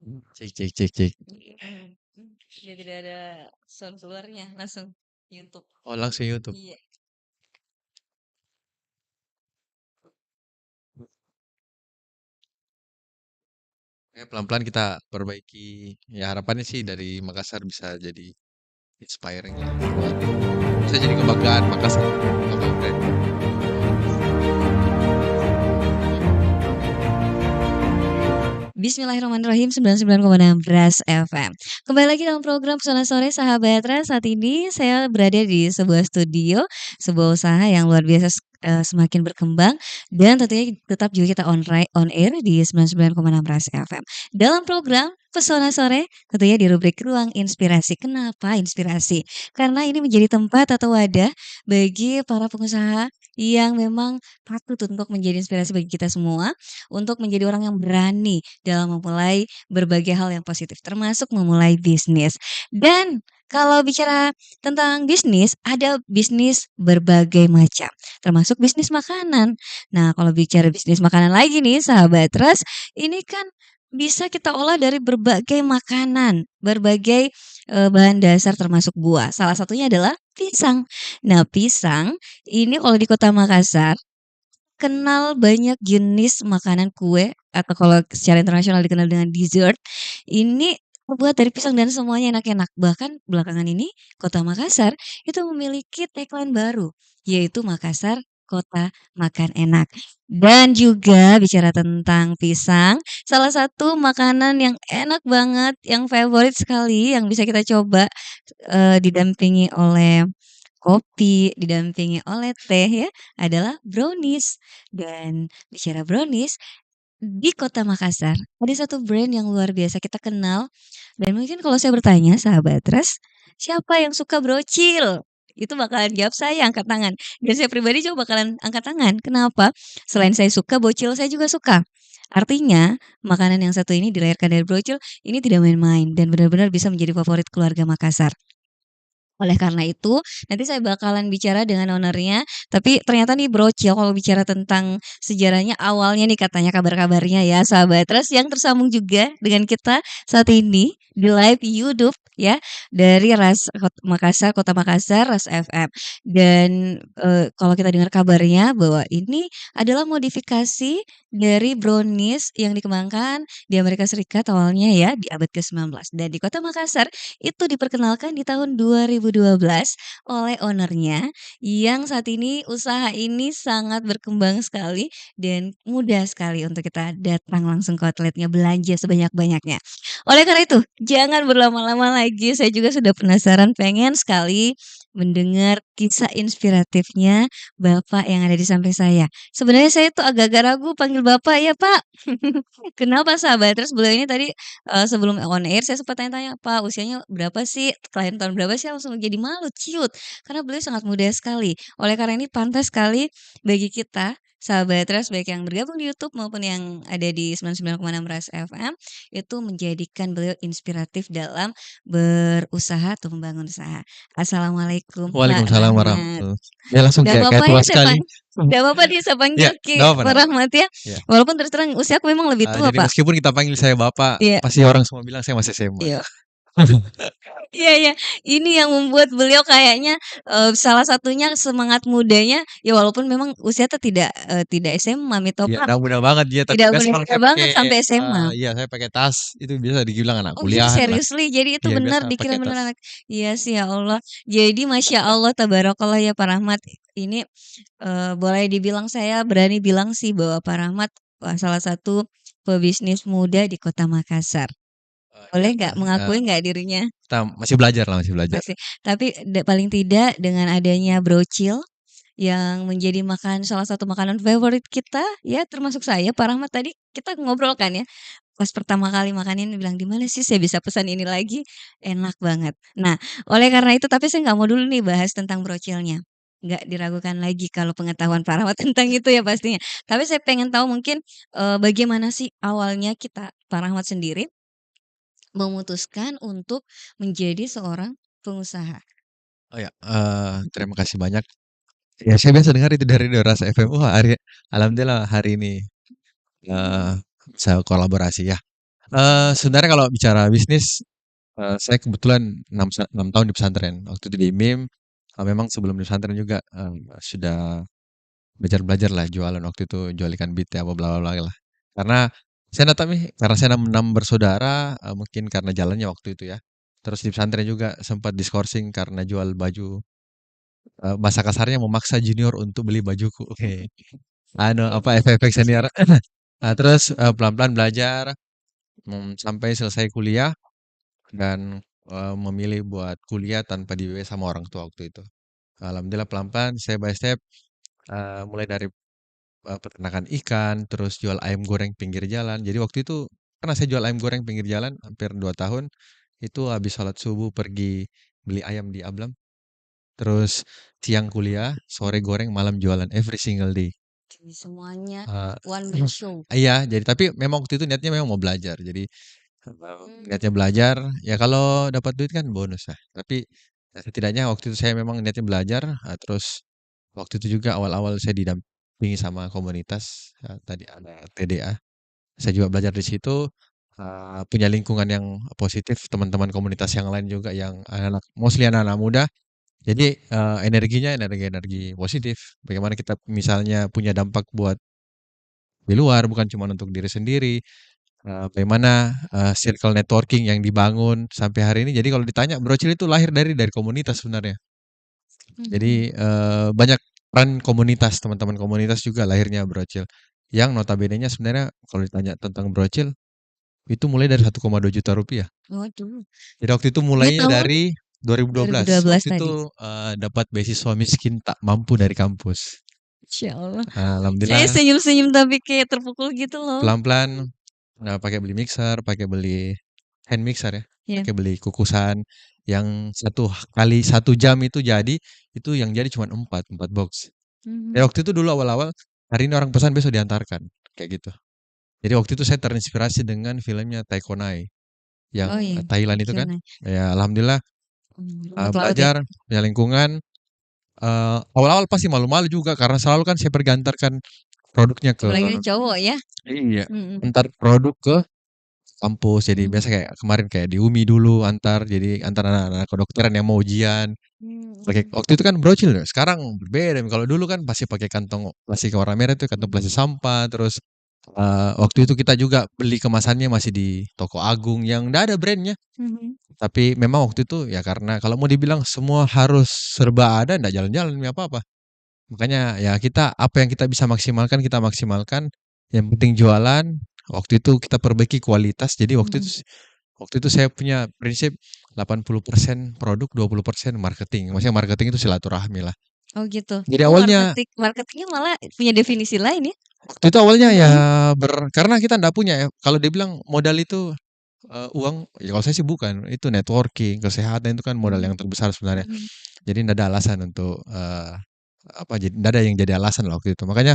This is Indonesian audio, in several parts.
Cek cek cek cek. Dia tidak ada sound keluarnya, langsung YouTube. Oh, langsung YouTube. Iya. Ya, pelan-pelan kita perbaiki. Ya harapannya sih dari Makassar bisa jadi inspiring lah buat bisa jadi kebanggaan Makassar. Local brand. Bismillahirrahmanirrahim 99,6 Bras FM. Kembali lagi dalam program Pesona Sore Sahabat Ras. Saat ini saya berada di sebuah studio, sebuah usaha yang luar biasa semakin berkembang dan tentunya tetap juga kita on air di 99,6 Bras FM. Dalam program Pesona Sore tentunya di rubrik Ruang Inspirasi. Kenapa inspirasi? Karena ini menjadi tempat atau wadah bagi para pengusaha yang memang patut untuk menjadi inspirasi bagi kita semua untuk menjadi orang yang berani dalam memulai berbagai hal yang positif, termasuk memulai bisnis. Dan kalau bicara tentang bisnis, ada bisnis berbagai macam, termasuk bisnis makanan. Nah, kalau bicara bisnis makanan lagi nih, sahabat Ras, ini kan bisa kita olah dari berbagai makanan, berbagai bahan dasar termasuk buah. Salah satunya adalah pisang. Nah, pisang ini kalau di Kota Makassar kenal banyak jenis makanan kue atau kalau secara internasional dikenal dengan dessert, ini terbuat dari pisang dan semuanya enak-enak. Bahkan belakangan ini Kota Makassar itu memiliki tagline baru, yaitu Makassar Kota Makan Enak. Dan juga bicara tentang pisang, salah satu makanan yang enak banget, yang favorit sekali, yang bisa kita coba didampingi oleh kopi, didampingi oleh teh ya, adalah brownies. Dan bicara brownies, di Kota Makassar ada satu brand yang luar biasa kita kenal dan mungkin kalau saya bertanya sahabat Ras, siapa yang suka brocil? Itu bakalan jawab saya angkat tangan. Dan saya pribadi juga bakalan angkat tangan. Kenapa? Selain saya suka, bocil saya juga suka. Artinya, makanan yang satu ini dilahirkan dari brocil, ini tidak main-main dan benar-benar bisa menjadi favorit keluarga Makassar. Oleh karena itu, nanti saya bakalan bicara dengan ownernya, tapi ternyata nih brocil kalau bicara tentang sejarahnya awalnya nih katanya kabar-kabarnya ya sahabat. Terus yang tersambung juga dengan kita saat ini di live YouTube ya dari Makassar, Kota Makassar, Ras FM. Dan kalau kita dengar kabarnya bahwa ini adalah modifikasi dari brownies yang dikembangkan di Amerika Serikat awalnya ya di abad ke-19 dan di Kota Makassar itu diperkenalkan di tahun 2012 oleh ownernya yang saat ini usaha ini sangat berkembang sekali dan mudah sekali untuk kita datang langsung ke outletnya belanja sebanyak-banyaknya. Oleh karena itu, jangan berlama-lama lagi. Saya juga sudah penasaran, pengen sekali mendengar kisah inspiratifnya Bapak yang ada di samping saya. Sebenarnya saya tuh agak-agak ragu panggil Bapak ya, Pak. Kenapa sahabat? Terus beliau ini tadi sebelum on air saya sempat tanya-tanya, "Pak, usianya berapa sih? Kelahiran tahun berapa sih?" Langsung jadi malu, ciut, karena beliau sangat muda sekali. Oleh karena ini pantas sekali bagi kita, sahabat Ras, baik yang bergabung di YouTube maupun yang ada di 99,6 Ras FM, itu menjadikan beliau inspiratif dalam berusaha atau membangun usaha. Assalamualaikum Pak Waalaikumsalam Rahmat. warahmatullahi. Ya langsung Nggak kayak apa-apa tua ya saya sekali. nggak apa-apa nih saya Ya, panggil enggak apa-apa, Pak enggak apa-apa. Rahmat ya, Ya. walaupun terus terang usia aku memang lebih tua, Jadi Pak. meskipun kita panggil saya Bapak, Iya. pasti orang semua bilang saya masih SMA. Iya. Iya iya, ini yang membuat beliau kayaknya, salah satunya semangat mudanya, ya walaupun memang usia tuh tidak SMA nih toh, Iya, Pak. udah muda banget dia, tapi Tidak biasa kalau muda saya pakai banget sampai SMA. iya saya pakai tas itu bisa dibilang anak Oh gitu kuliahan lah. seriously? Jadi itu Iya benar biasa dikira pakai benar tas. anak iya sih ya Allah. Jadi Masya Allah tabarakallah ya Pak Rahmat, ini, boleh dibilang saya berani bilang sih bahwa Pak Rahmat, salah satu pebisnis muda di Kota Makassar. Iya, Boleh nggak mengakui nggak dirinya? kita masih belajar lah, masih belajar. Masih. Tapi paling tidak dengan adanya brocil yang menjadi salah satu makanan favorit kita ya termasuk saya, Pak Rahmat tadi kita ngobrol kan ya. Pas pertama kali makan ini bilang, "Di mana sih saya bisa pesan ini lagi?" Enak banget. Nah, oleh karena itu tapi saya nggak mau dulu nih bahas tentang brocilnya. Nggak diragukan lagi kalau pengetahuan Pak Rahmat tentang itu ya pastinya. Tapi saya pengen tahu mungkin, bagaimana sih awalnya Pak Rahmat sendiri memutuskan untuk menjadi seorang pengusaha? Oh ya, terima kasih banyak. Ya saya biasa dengar itu dari Doras FM. Wah, alhamdulillah hari ini bisa kolaborasi ya. Sebenarnya kalau bicara bisnis, saya kebetulan 6 tahun di pesantren. Waktu itu di MIM, memang sebelum di pesantren juga, sudah belajar lah jualan, waktu itu jual ikan bite apa bla bla bla lah. Karena saya nggak tahu nih, karena saya 6 bersaudara, mungkin karena jalannya waktu itu ya. Terus di pesantren juga sempat diskorsing karena jual baju, bahasa kasarnya memaksa junior untuk beli bajuku. Oke. Anu apa efek-efek senior. Nah, terus pelan-pelan belajar, sampai selesai kuliah dan memilih buat kuliah tanpa dibiayai sama orang tua waktu itu. Alhamdulillah pelan-pelan step by step, mulai dari peternakan ikan, terus jual ayam goreng pinggir jalan. Jadi waktu itu karena saya jual ayam goreng pinggir jalan hampir 2 tahun, itu habis sholat subuh pergi beli ayam di Ablam, terus siang kuliah, sore goreng, malam jualan every single day. Jadi semuanya Eee, one man show. iya, jadi tapi memang waktu itu niatnya memang mau belajar. Jadi Mmm, niatnya belajar, ya kalau dapat duit kan bonus lah. Tapi setidaknya waktu itu saya memang niatnya belajar, terus waktu itu juga awal-awal saya didampingi sama komunitas, tadi ada TDA. Saya juga belajar di situ, punya lingkungan yang positif, teman-teman komunitas yang lain juga yang anak-anak mostly anak-anak muda. Jadi, energinya energi-energi positif. Bagaimana kita misalnya punya dampak buat di luar, bukan cuma untuk diri sendiri. Bagaimana, circle networking yang dibangun sampai hari ini. Jadi kalau ditanya, Brocil itu lahir dari komunitas sebenarnya. mhm. Jadi, banyak peran komunitas, teman-teman komunitas juga lahirnya Brocil. Yang notabene-nya sebenarnya kalau ditanya tentang Brocil, itu mulai dari 1,2 juta rupiah. Waduh, Jadi waktu itu ini mulainya tahun dari 2012. 2012 Waktu tadi? itu, dapat beasiswa miskin tak mampu dari kampus. Masya Allah. Saya Alhamdulillah senyum-senyum tapi kayak terpukul gitu loh. pelan-pelan, pakai beli mixer, pakai beli hand mixer ya, Iya. pakai beli kukusan yang 1 kali 1 jam itu jadi, itu yang jadi cuma 4 box. Ya Mhm. waktu itu dulu awal-awal, hari ini orang pesan besok diantarkan, kayak gitu. Jadi waktu itu saya terinspirasi dengan filmnya Taikonai, Oh yang iya, Thailand itu kan. Taekyondo. Ya alhamdulillah, Rumput laut ya? belajar, punya lingkungan, awal-awal pasti malu-malu juga karena selalu kan saya pergi antarkan produknya ke Apalagi cowok ya? iya, Mhm. antar produk ke kampus. Jadi Mhm. biasa kayak kemarin kayak di UMI dulu antar, jadi antar anak-anak kedokteran yang mau ujian. Pakai Mhm. waktu itu kan brocil ya, sekarang berbeda. Kalau dulu kan pasti pakai kantong plastik warna merah itu kantong Mhm. plastik sampah, terus waktu itu kita juga beli kemasannya masih di toko Agung yang nggak ada brandnya. Mhm. Tapi memang waktu itu ya karena kalau mau dibilang semua harus serba ada, nggak jalan-jalan, nggak apa-apa. Makanya ya kita apa yang kita bisa maksimalkan, kita maksimalkan. Yang penting jualan, waktu itu kita perbaiki kualitas. Jadi Mhm. waktu itu saya punya prinsip 80% produk, 20% marketing. Maksudnya marketing itu silaturahmi lah. Oh gitu. Jadi Oh awalnya marketingnya malah punya definisi lain ya? waktu itu awalnya ya Mhm. karena kita ndak punya ya, kalau dibilang modal itu, uang, ya kalau saya sih bukan, itu networking, kesehatan itu kan modal yang Mhm. terbesar sebenarnya. Mhm. Jadi ndak ada alasan untuk, apa, jadi ndak ada yang jadi alasan lah waktu itu. Makanya,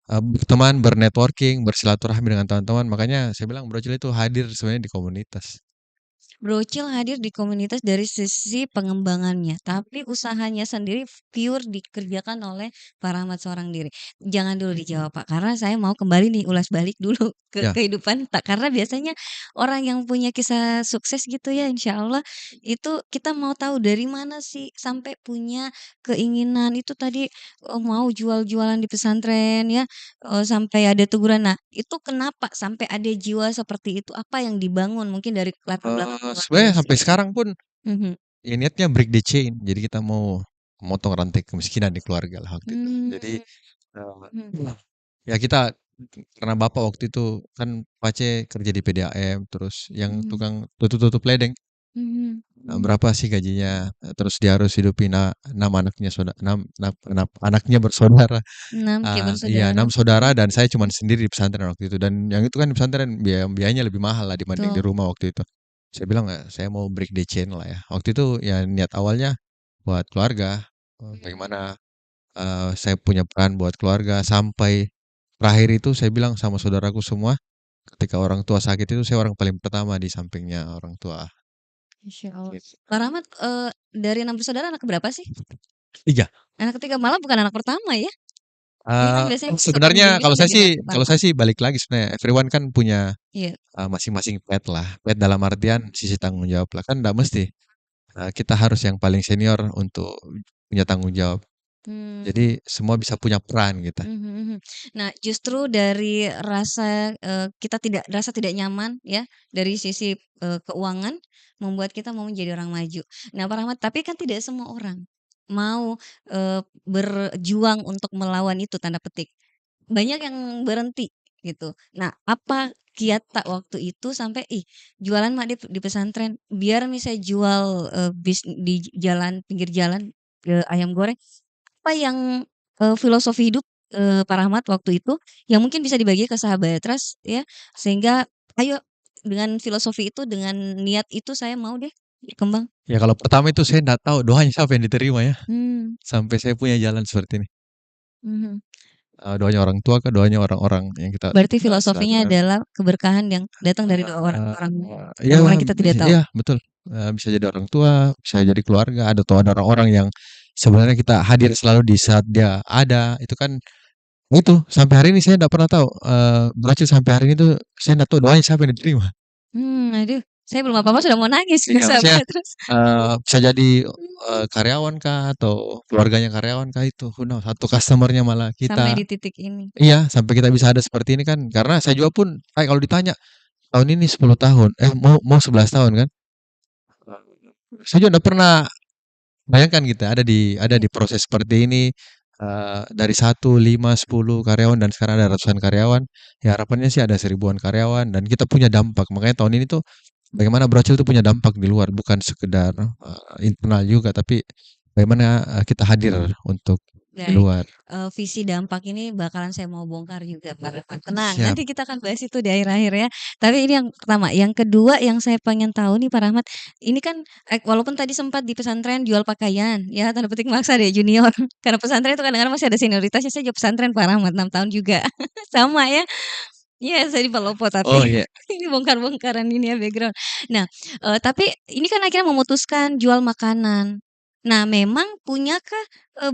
berteman, bernetworking, bersilaturahmi dengan teman-teman, makanya saya bilang Brocil itu hadir sebenarnya di komunitas. Brocil hadir di komunitas dari sisi pengembangannya, tapi usahanya sendiri pure dikerjakan oleh Pak Rahmat seorang diri. Jangan dulu dijawab Pak, karena saya mau kembali nih ulas balik dulu ke Ya, kehidupan tak karena biasanya orang yang punya kisah sukses gitu ya, insya Allah itu kita mau tahu dari mana sih sampai punya keinginan itu tadi mau jual-jualan di pesantren ya, sampai ada teguran. Nah, itu kenapa sampai ada jiwa seperti itu? Apa yang dibangun mungkin dari latar belakang keluarganya sebenarnya sampai sendiri? sekarang pun Mhm. ya niatnya break the chain. Jadi kita mau memotong rantai kemiskinan di keluarga lah waktu itu. Jadi, Mmm, mhm, eee, ya kita karena bapak waktu itu kan Pace kerja di PDAM, terus yang mhm, tukang tutup-tutup ledeng, mhm. berapa sih gajinya, terus dia harus hidupi 6 anaknya 6 anaknya bersaudara, 6 kayak iya bersaudara. 6 saudara Mhm, dan saya cuman sendiri di pesantren waktu itu dan yang itu kan di pesantren biayanya lebih mahal lah dibanding di betul. rumah waktu itu. Saya bilang, saya mau break the chain lah ya. Waktu itu ya niat awalnya buat keluarga, Mhm. bagaimana, saya punya peran buat keluarga sampai terakhir itu saya bilang sama saudaraku semua, ketika orang tua sakit itu saya orang paling pertama di sampingnya orang tua, Masya Allah. gitu. Pak Rahmat, dari 6 bersaudara anak keberapa sih? 3. Anak ketiga, malah bukan anak pertama ya? Ini kan biasanya setelah Sebenarnya menjadi kan beda kalau Parahmat. saya sih balik lagi sebenarnya everyone kan punya, Iya. masing-masing pet lah. Pet dalam artian sisi tanggung jawab lah, kan nggak mesti, kita harus yang paling senior untuk punya tanggung jawab. Mmm. Jadi semua bisa punya peran gitu. Mhm mhm. Nah, justru dari rasa, kita rasa tidak nyaman ya, dari sisi, keuangan, membuat kita mau menjadi orang maju. Nah, Pak Rahmat, tapi kan tidak semua orang mau, berjuang untuk melawan itu, tanda petik. Banyak yang berhenti gitu. Nah, apa kiat tak waktu itu sampai, "Ih, jualan Mak di pesantren, biar nih saya jual, di jalan pinggir jalan, ayam goreng." Apa yang, filosofi hidup, Pak Rahmat waktu itu yang mungkin bisa dibagi ke sahabat Trust ya, sehingga ayo dengan filosofi itu, dengan niat itu saya mau deh berkembang. Ya kalau pertama itu saya nggak tahu doanya siapa yang diterima ya, Mmm, sampai saya punya jalan seperti ini. mhm. Doanya orang tua kah, doanya orang-orang yang kita, Berarti selalu filosofinya adalah keberkahan yang datang dari doa iya, orang-orang kita tidak tahu. iya betul, bisa jadi orang tua, bisa jadi keluarga, ada orang-orang yang sebenarnya kita hadir selalu di saat dia ada, itu kan itu sampai hari ini saya nggak pernah tahu, berhasil sampai hari ini tuh saya nggak tahu doanya siapa yang diterima. Aduh, saya belum apa-apa sudah mau nangis ke Iya, maksudnya, sahabat Trust. bisa jadi, Mmm, karyawan kah atau keluarganya karyawan kah itu, who knows, atau customer-nya malah sampai kita. di titik ini. Iya, sampai kita bisa ada seperti ini kan karena saya juga pun kalau ditanya, tahun ini 10 tahun, mau 11 tahun kan, saya juga nggak pernah bayangkan gitu ada Iya, di proses seperti ini, dari 1, 5, 10 karyawan dan sekarang ada ratusan karyawan, ya harapannya sih ada seribuan karyawan dan kita punya dampak. Makanya tahun ini tuh bagaimana berhasil tuh punya dampak di luar, bukan sekedar, internal juga, tapi bagaimana, kita hadir untuk di baik. luar. Visi dampak ini bakalan saya mau bongkar juga, Pak Rahmat. Tenang, Siap. nanti kita akan bahas itu di akhir-akhir ya. Tapi ini yang pertama. Yang kedua yang saya pengen tahu nih Pak Rahmat, ini kan, walaupun tadi sempat di pesantren jual pakaian, ya tanda petik maksa deh junior, karena pesantren itu kadang-kadang masih ada senioritasnya, saya juga pesantren Pak Rahmat 6 tahun juga. Sama ya. Iya, saya di Palopo tapi Oh iya, ini bongkar-bongkaran ini ya background. Nah, tapi ini kan akhirnya memutuskan jual makanan. Nah, memang punyakah,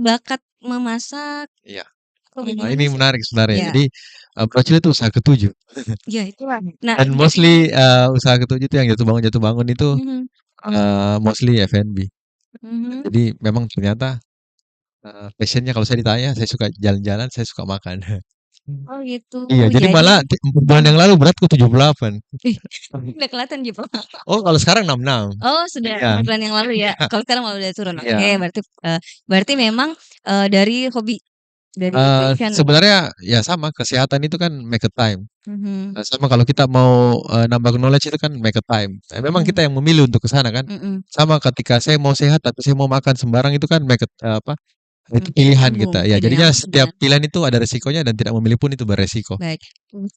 bakat memasak iya. atau Ini bagaimana sih? menarik sebenarnya. Ya, Jadi, Brazil itu usaha ke-7 ya itulah. Nah, dan mostly, usaha ke-7 itu yang jatuh bangun itu, mhm, mostly F&B. mhm. Jadi memang ternyata, passion-nya kalau saya ditanya, saya suka jalan-jalan, saya suka makan. Oh gitu, Iya, jadi jadi malah 4 bulan yang lalu beratku 78. ih, udah kelihatan gitu. Oh, kalau sekarang 66. Oh, sudah Iya, 4 bulan yang lalu ya? Kalau sekarang malah udah turun. Oke, iya. berarti memang, dari hobi, dari passion. Sebenarnya ya sama, kesehatan itu kan make a time. Mhm, Sama kalau kita mau, nambah knowledge itu kan make a time. Memang kita mhm, yang memilih untuk ke sana kan. mhm. Sama ketika saya mau sehat tapi saya mau makan sembarang itu kan apa, itu pilihan Nyambung, kita. Ya tidak jadinya nyambung, setiap benar. pilihan itu ada resikonya dan tidak memilih pun itu beresiko. Baik.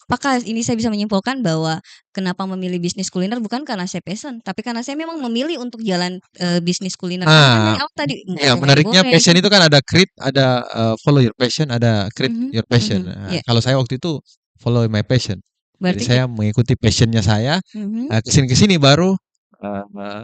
Apakah ini saya bisa menyimpulkan bahwa kenapa memilih bisnis kuliner bukan karena saya passion, tapi karena saya memang memilih untuk jalan, bisnis kuliner. Karena kan dari Nah, awal tadi ya ada ayam menariknya goreng. passion itu kan ada create, ada, follow your passion, ada create Mhm, your passion. mhm, Nah, iya. kalau saya waktu itu follow my passion. Jadi Berarti saya mengikuti passion-nya saya, mhm, ke sini baru, eee,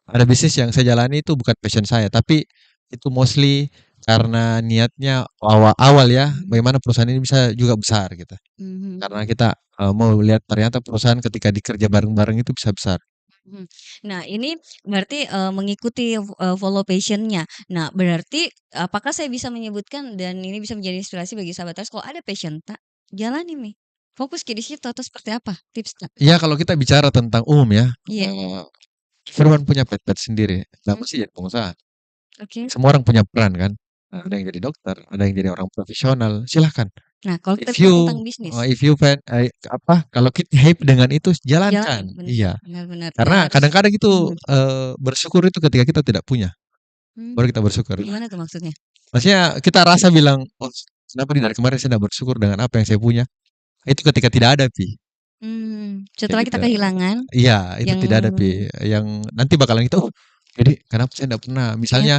ada bisnis yang saya jalani itu bukan passion saya, tapi itu mostly karena niatnya awal ya, mhm, bagaimana perusahaan ini bisa juga besar gitu. mhm, Karena kita, mau lihat ternyata perusahaan ketika dikerja bareng-bareng itu bisa besar. mhm. Nah, ini berarti, mengikuti, follow passion-nya. Nah, berarti apakah saya bisa menyebutkan dan ini bisa menjadi inspirasi bagi sahabat Trust, kalau ada passion tak, jalanin nih. Fokus ke di situ atau seperti apa tips tak? Ya kalau kita bicara tentang umum ya, Iya, everyone punya pet-pet sendiri, nggak mhm, mesti jadi pengusaha. oke. Semua orang punya peran kan, ada yang jadi dokter, ada yang jadi orang profesional, silahkan. Nah, kalau kita If bicara tentang you bisnis, kalau kita happy dengan itu jalanin, jalankan, bener, iya. benar benar, nggak Karena harus kadang-kadang itu, mhm, bersyukur itu ketika kita tidak punya, mmm, baru kita bersyukur. gimana tuh maksudnya? Maksudnya kita rasa bilang, "Oh, kenapa nih dari kemarin saya tidak bersyukur dengan apa yang saya punya?" Itu ketika tidak ada, kayak Setelah kita gitu. kehilangan Iya, itu yang tidak ada, yang nanti bakalan kita, "Oh, jadi kenapa saya tidak pernah?" ya, Misalnya,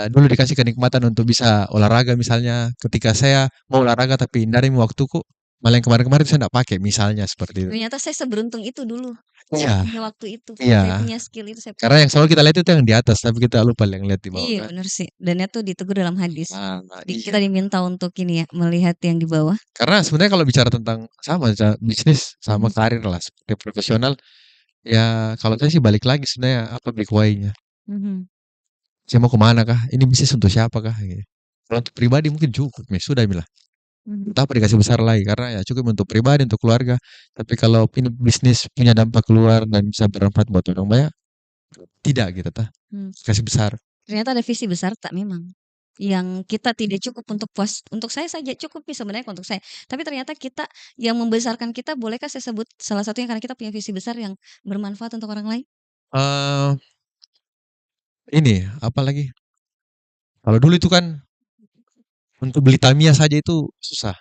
dulu dikasih kenikmatan untuk bisa olahraga misalnya, ketika saya mau olahraga tapi nggak ada waktuku, Malah yang kemarin-kemarin saya nggak pakai, misalnya seperti itu. Ternyata saya seberuntung itu dulu, saya Iya, punya waktu itu, iya. saya punya skill itu saya Karena punya. yang selalu kita lihat itu yang di atas, tapi kita lupa yang lihat di bawah Iya kan. bener sih, dan itu ditegur dalam hadis. Nah, Kita iya. diminta untuk ini ya, melihat yang di bawah. Karena sebenarnya kalau bicara tentang sama bisnis sama Mhm, karir lah seperti profesional, ya kalau saya sih balik lagi sebenarnya apa big why-nya. mhm, Saya mau kemana kah? Ini bisnis untuk siapa kah? Gitu. Kalau untuk pribadi mungkin cukup, ya sudah bilang. mhm. Entah apa dikasih besar lagi karena ya cukup untuk pribadi, untuk keluarga. Tapi kalau ini bisnis punya dampak keluar dan bisa bermanfaat buat orang banyak, tidak gitu tah. Mmm, Kasih besar. ternyata ada visi besar tak memang, yang kita tidak cukup untuk puas untuk saya saja cukup nih sebenarnya untuk saya, tapi ternyata kita yang membesarkan kita bolehkah saya sebut salah satunya karena kita punya visi besar yang bermanfaat untuk orang lain? eh ini apa lagi? Kalau dulu itu kan untuk beli Tamiya saja itu susah.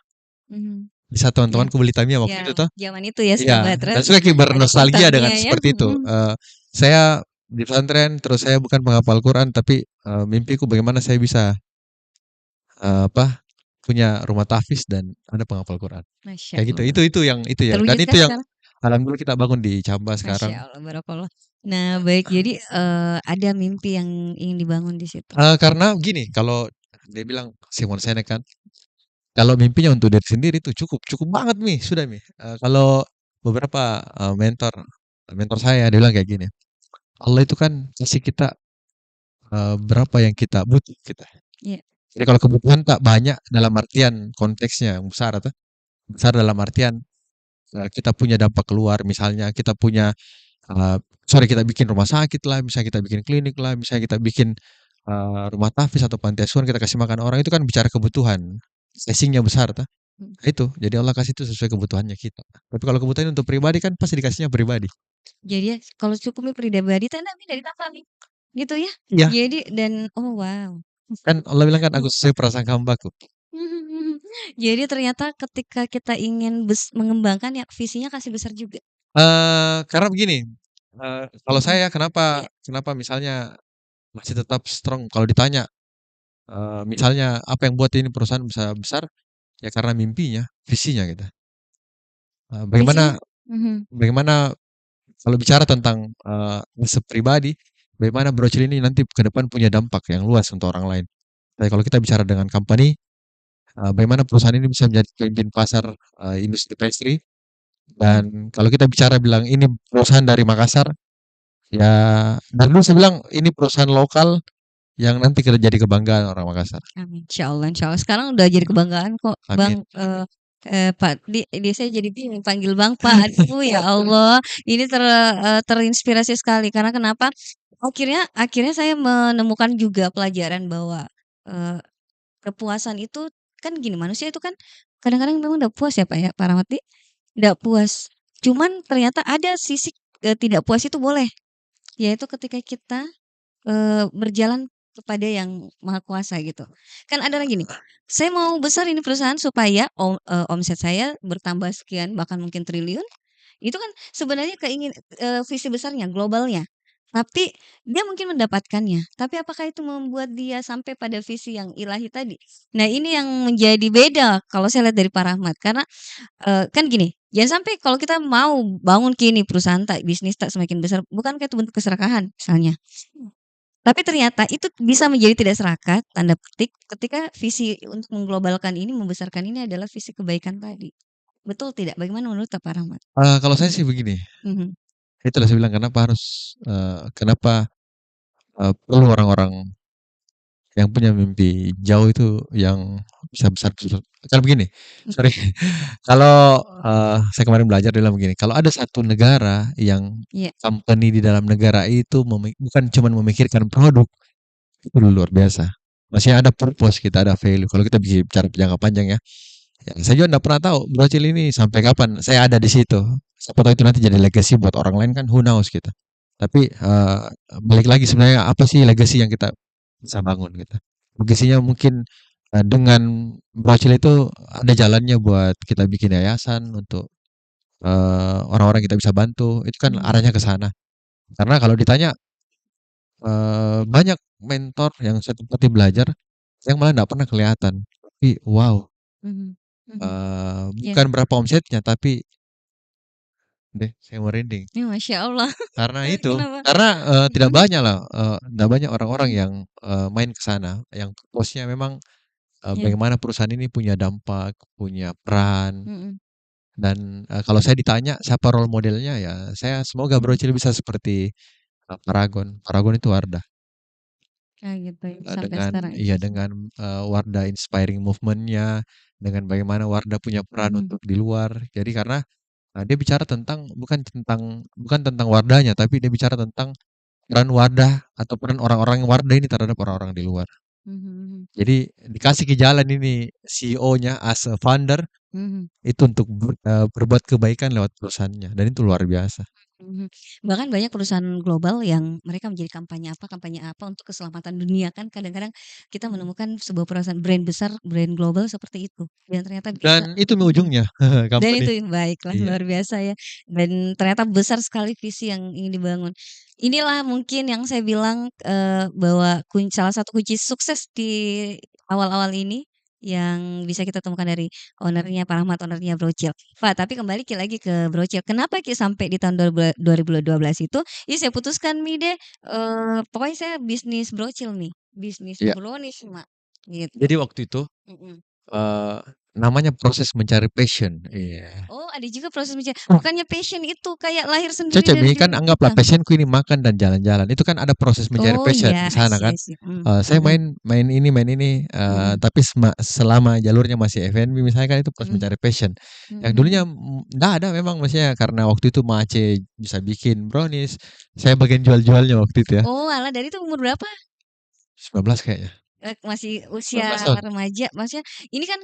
Mhm, Bisa iya teman-temanku beli Tamiya iya, waktu itu tuh. zaman itu ya Iya, sahabat dan Ras, suka kayak adanya bernostalgia dengan Tamiya ya, seperti itu. mhm, Saya di pesantren, terus saya bukan penghafal Quran, tapi mimpiku bagaimana saya bisa apa punya rumah tahfiz dan ada penghafal Quran. Masya Kayak gitu. Allah. Itu ya. Dan itu Terwujudkah yang sekarang? alhamdulillah kita bangun di Camba Masya sekarang. Allah, barakallah. Nah, baik. Jadi, ada mimpi yang ingin dibangun di situ. Karena gini, kalau dia bilang Simon Sinek kan, kalau mimpinya untuk diri sendiri itu cukup, cukup banget nih, sudah nih. Kalau beberapa mentor mentor saya dia bilang kayak gini, Allah itu kan kasih kita berapa yang kita butuh kita. Iya, Jadi kalau kebutuhan tak banyak dalam artian konteksnya yang besar atau besar dalam artian kita punya dampak keluar, misalnya kita punya kita bikin rumah sakit lah, misalnya kita bikin klinik lah, misalnya kita bikin rumah tahfiz atau panti asuhan, kita kasih makan orang itu kan bicara kebutuhan. Blessing-nya besar ta. mhm. Nah, itu, jadi Allah kasih itu sesuai kebutuhannya kita. Tapi kalau kebutuhan untuk pribadi kan pasti dikasihnya pribadi. Jadi ya, kalau cukupnya pribadi teh nami dari takami, gitu ya? Iya, Jadi dan oh wow. kan Allah bilang kan aku sesuai prasangka hambaku. Jadi ternyata ketika kita ingin mengembangkan ya visinya kasih besar juga. Karena begini, kalau Mhm, saya kenapa iya, kenapa misalnya masih tetap strong kalau ditanya, misalnya apa yang buat ini perusahaan bisa besar, ya karena mimpinya, visinya gitu. visinya? Bagaimana Mhm, bagaimana kalau bicara tentang, riset pribadi, bagaimana brochure ini nanti ke depan punya dampak yang luas untuk orang lain. Tapi kalau kita bicara dengan company, bagaimana perusahaan ini bisa menjadi pemimpin pasar, industri pastry, mhm. dan kalau kita bicara bilang ini perusahaan dari Makassar, ya dari dulu saya bilang ini perusahaan lokal yang nanti jadi kebanggaan orang Makassar. Amin, insyaallah insyaallah. Sekarang udah jadi kebanggaan kok, Amin. Bang, Pak di saya jadi bingung panggil Bang, Pak. Aduh ya Allah, ini terinspirasi sekali karena kenapa, akhirnya akhirnya saya menemukan juga pelajaran bahwa, eee, kepuasan itu kan gini, manusia itu kan kadang-kadang memang udah puas ya, Pak, ya, Pak Rahmati, nggak puas. Cuman ternyata ada sisi, tidak puas itu boleh, yaitu ketika kita berjalan kepada yang Maha Kuasa gitu. Kan ada lagi nih, saya mau besar ini perusahaan supaya omset saya bertambah sekian bahkan mungkin triliun, itu kan sebenarnya visi besarnya, globalnya. Tapi dia mungkin mendapatkannya, tapi apakah itu membuat dia sampai pada visi yang ilahi tadi? Nah ini yang menjadi beda kalau saya lihat dari Pak Rahmat, karena, kan gini, jangan sampai kalau kita mau bangun kini perusahaan tak, bisnis tak semakin besar, bukankah itu bentuk keserakahan misalnya? Tapi ternyata itu bisa menjadi tidak serakah, tanda petik, ketika visi untuk mengglobalkan ini, membesarkan ini adalah visi kebaikan tadi. Betul tidak? Bagaimana menurut Pak Rahmat? Kalau saya sih begini, Mhm, itulah saya bilang kenapa, perlu orang-orang yang punya mimpi jauh itu yang bisa besar-besar. Kan begini, mhm, sorry, kalau, saya kemarin belajar dia bilang begini, kalau ada satu negara yang iya, company di dalam negara itu bukan cuman memikirkan produk, itu luar biasa. Maksudnya ada purpose kita, ada value. Kalau kita bicara jangka panjang ya, ya saya juga nggak pernah tahu Brazil ini sampai kapan saya ada di situ. Siapa tahu itu nanti jadi legacy buat orang lain kan, who knows gitu. Tapi, balik lagi sebenarnya apa sih legacy yang kita bisa bangun gitu. Legasinya mungkin, dengan Brazil itu ada jalannya buat kita bikin yayasan untuk, orang-orang kita bisa bantu, itu kan mhm, arahnya ke sana. Karena kalau ditanya, banyak mentor yang saya tempati belajar, yang malah nggak pernah kelihatan. Tapi wow, mhm. Mhm. Iya. Bukan berapa omsetnya, tapi deh saya merinding. Ya, Masya Allah. Karena itu, Kenapa? karena, tidak Mhm, banyak lah, tidak banyak orang-orang mhm, yang, main ke sana, yang purpose-nya memang, iya, bagaimana perusahaan ini punya dampak, punya peran, mhm, dan, kalau saya ditanya siapa role modelnya, ya saya semoga mhm. Brocil bisa seperti, Paragon. Paragon itu Wardah, Gitu ya, sampai dengan sekarang ya. iya dengan, Wardah inspiring movement-nya, dengan bagaimana Wardah punya peran Mhm, untuk di luar. Jadi karena, dia bicara tentang bukan tentang Wardahnya, tapi dia bicara tentang peran Wardah atau peran orang-orang Wardah ini terhadap orang-orang di luar. mhm, Jadi dikasih ke jalan ini CEO-nya as a founder mhm. itu untuk berbuat kebaikan lewat perusahaannya dan itu luar biasa. Mhm. Bahkan banyak perusahaan global yang mereka menjadi kampanye apa untuk keselamatan dunia kan kadang-kadang kita menemukan sebuah perusahaan brand besar, brand global seperti itu dan ternyata bisa Dan itu mhm, ujungnya dan company. itu baiklah Iya. luar biasa ya dan ternyata besar sekali visi yang ingin dibangun. Inilah mungkin yang saya bilang, bahwa salah satu kunci sukses di awal-awal ini yang bisa kita temukan dari owner-nya Pak Rahmat, owner-nya Brocil. Pak, tapi kembali lagi ke Brocil. Kenapa sampai di tahun 2012 itu, ya saya putuskan nih deh, pokoknya saya bisnis Brocil nih, bisnis Iya. brownies, Mak, gitu. Jadi waktu itu, Mhm. eee, namanya proses mencari passion. Iya. Oh, ada juga proses Oh, bukannya passion itu kayak lahir sendiri cocok dari nih kan diri anggaplah kita? passion-ku ini makan dan jalan-jalan. Itu kan ada proses mencari Oh passion iya, di I sana see kan. I see. Saya Mhm, main ini, mhm, tapi selama jalurnya masih F&B misalnya kan itu proses mhm, mencari passion. Yang mhm, dulunya, mhm. nggak ada memang maksudnya karena waktu itu Mace bisa bikin brownies, saya bagian jual-jualnya waktu itu ya, Oh alah, dari itu umur berapa? 19 kayaknya, Masih usia 19 tahun. remaja, maksudnya ini kan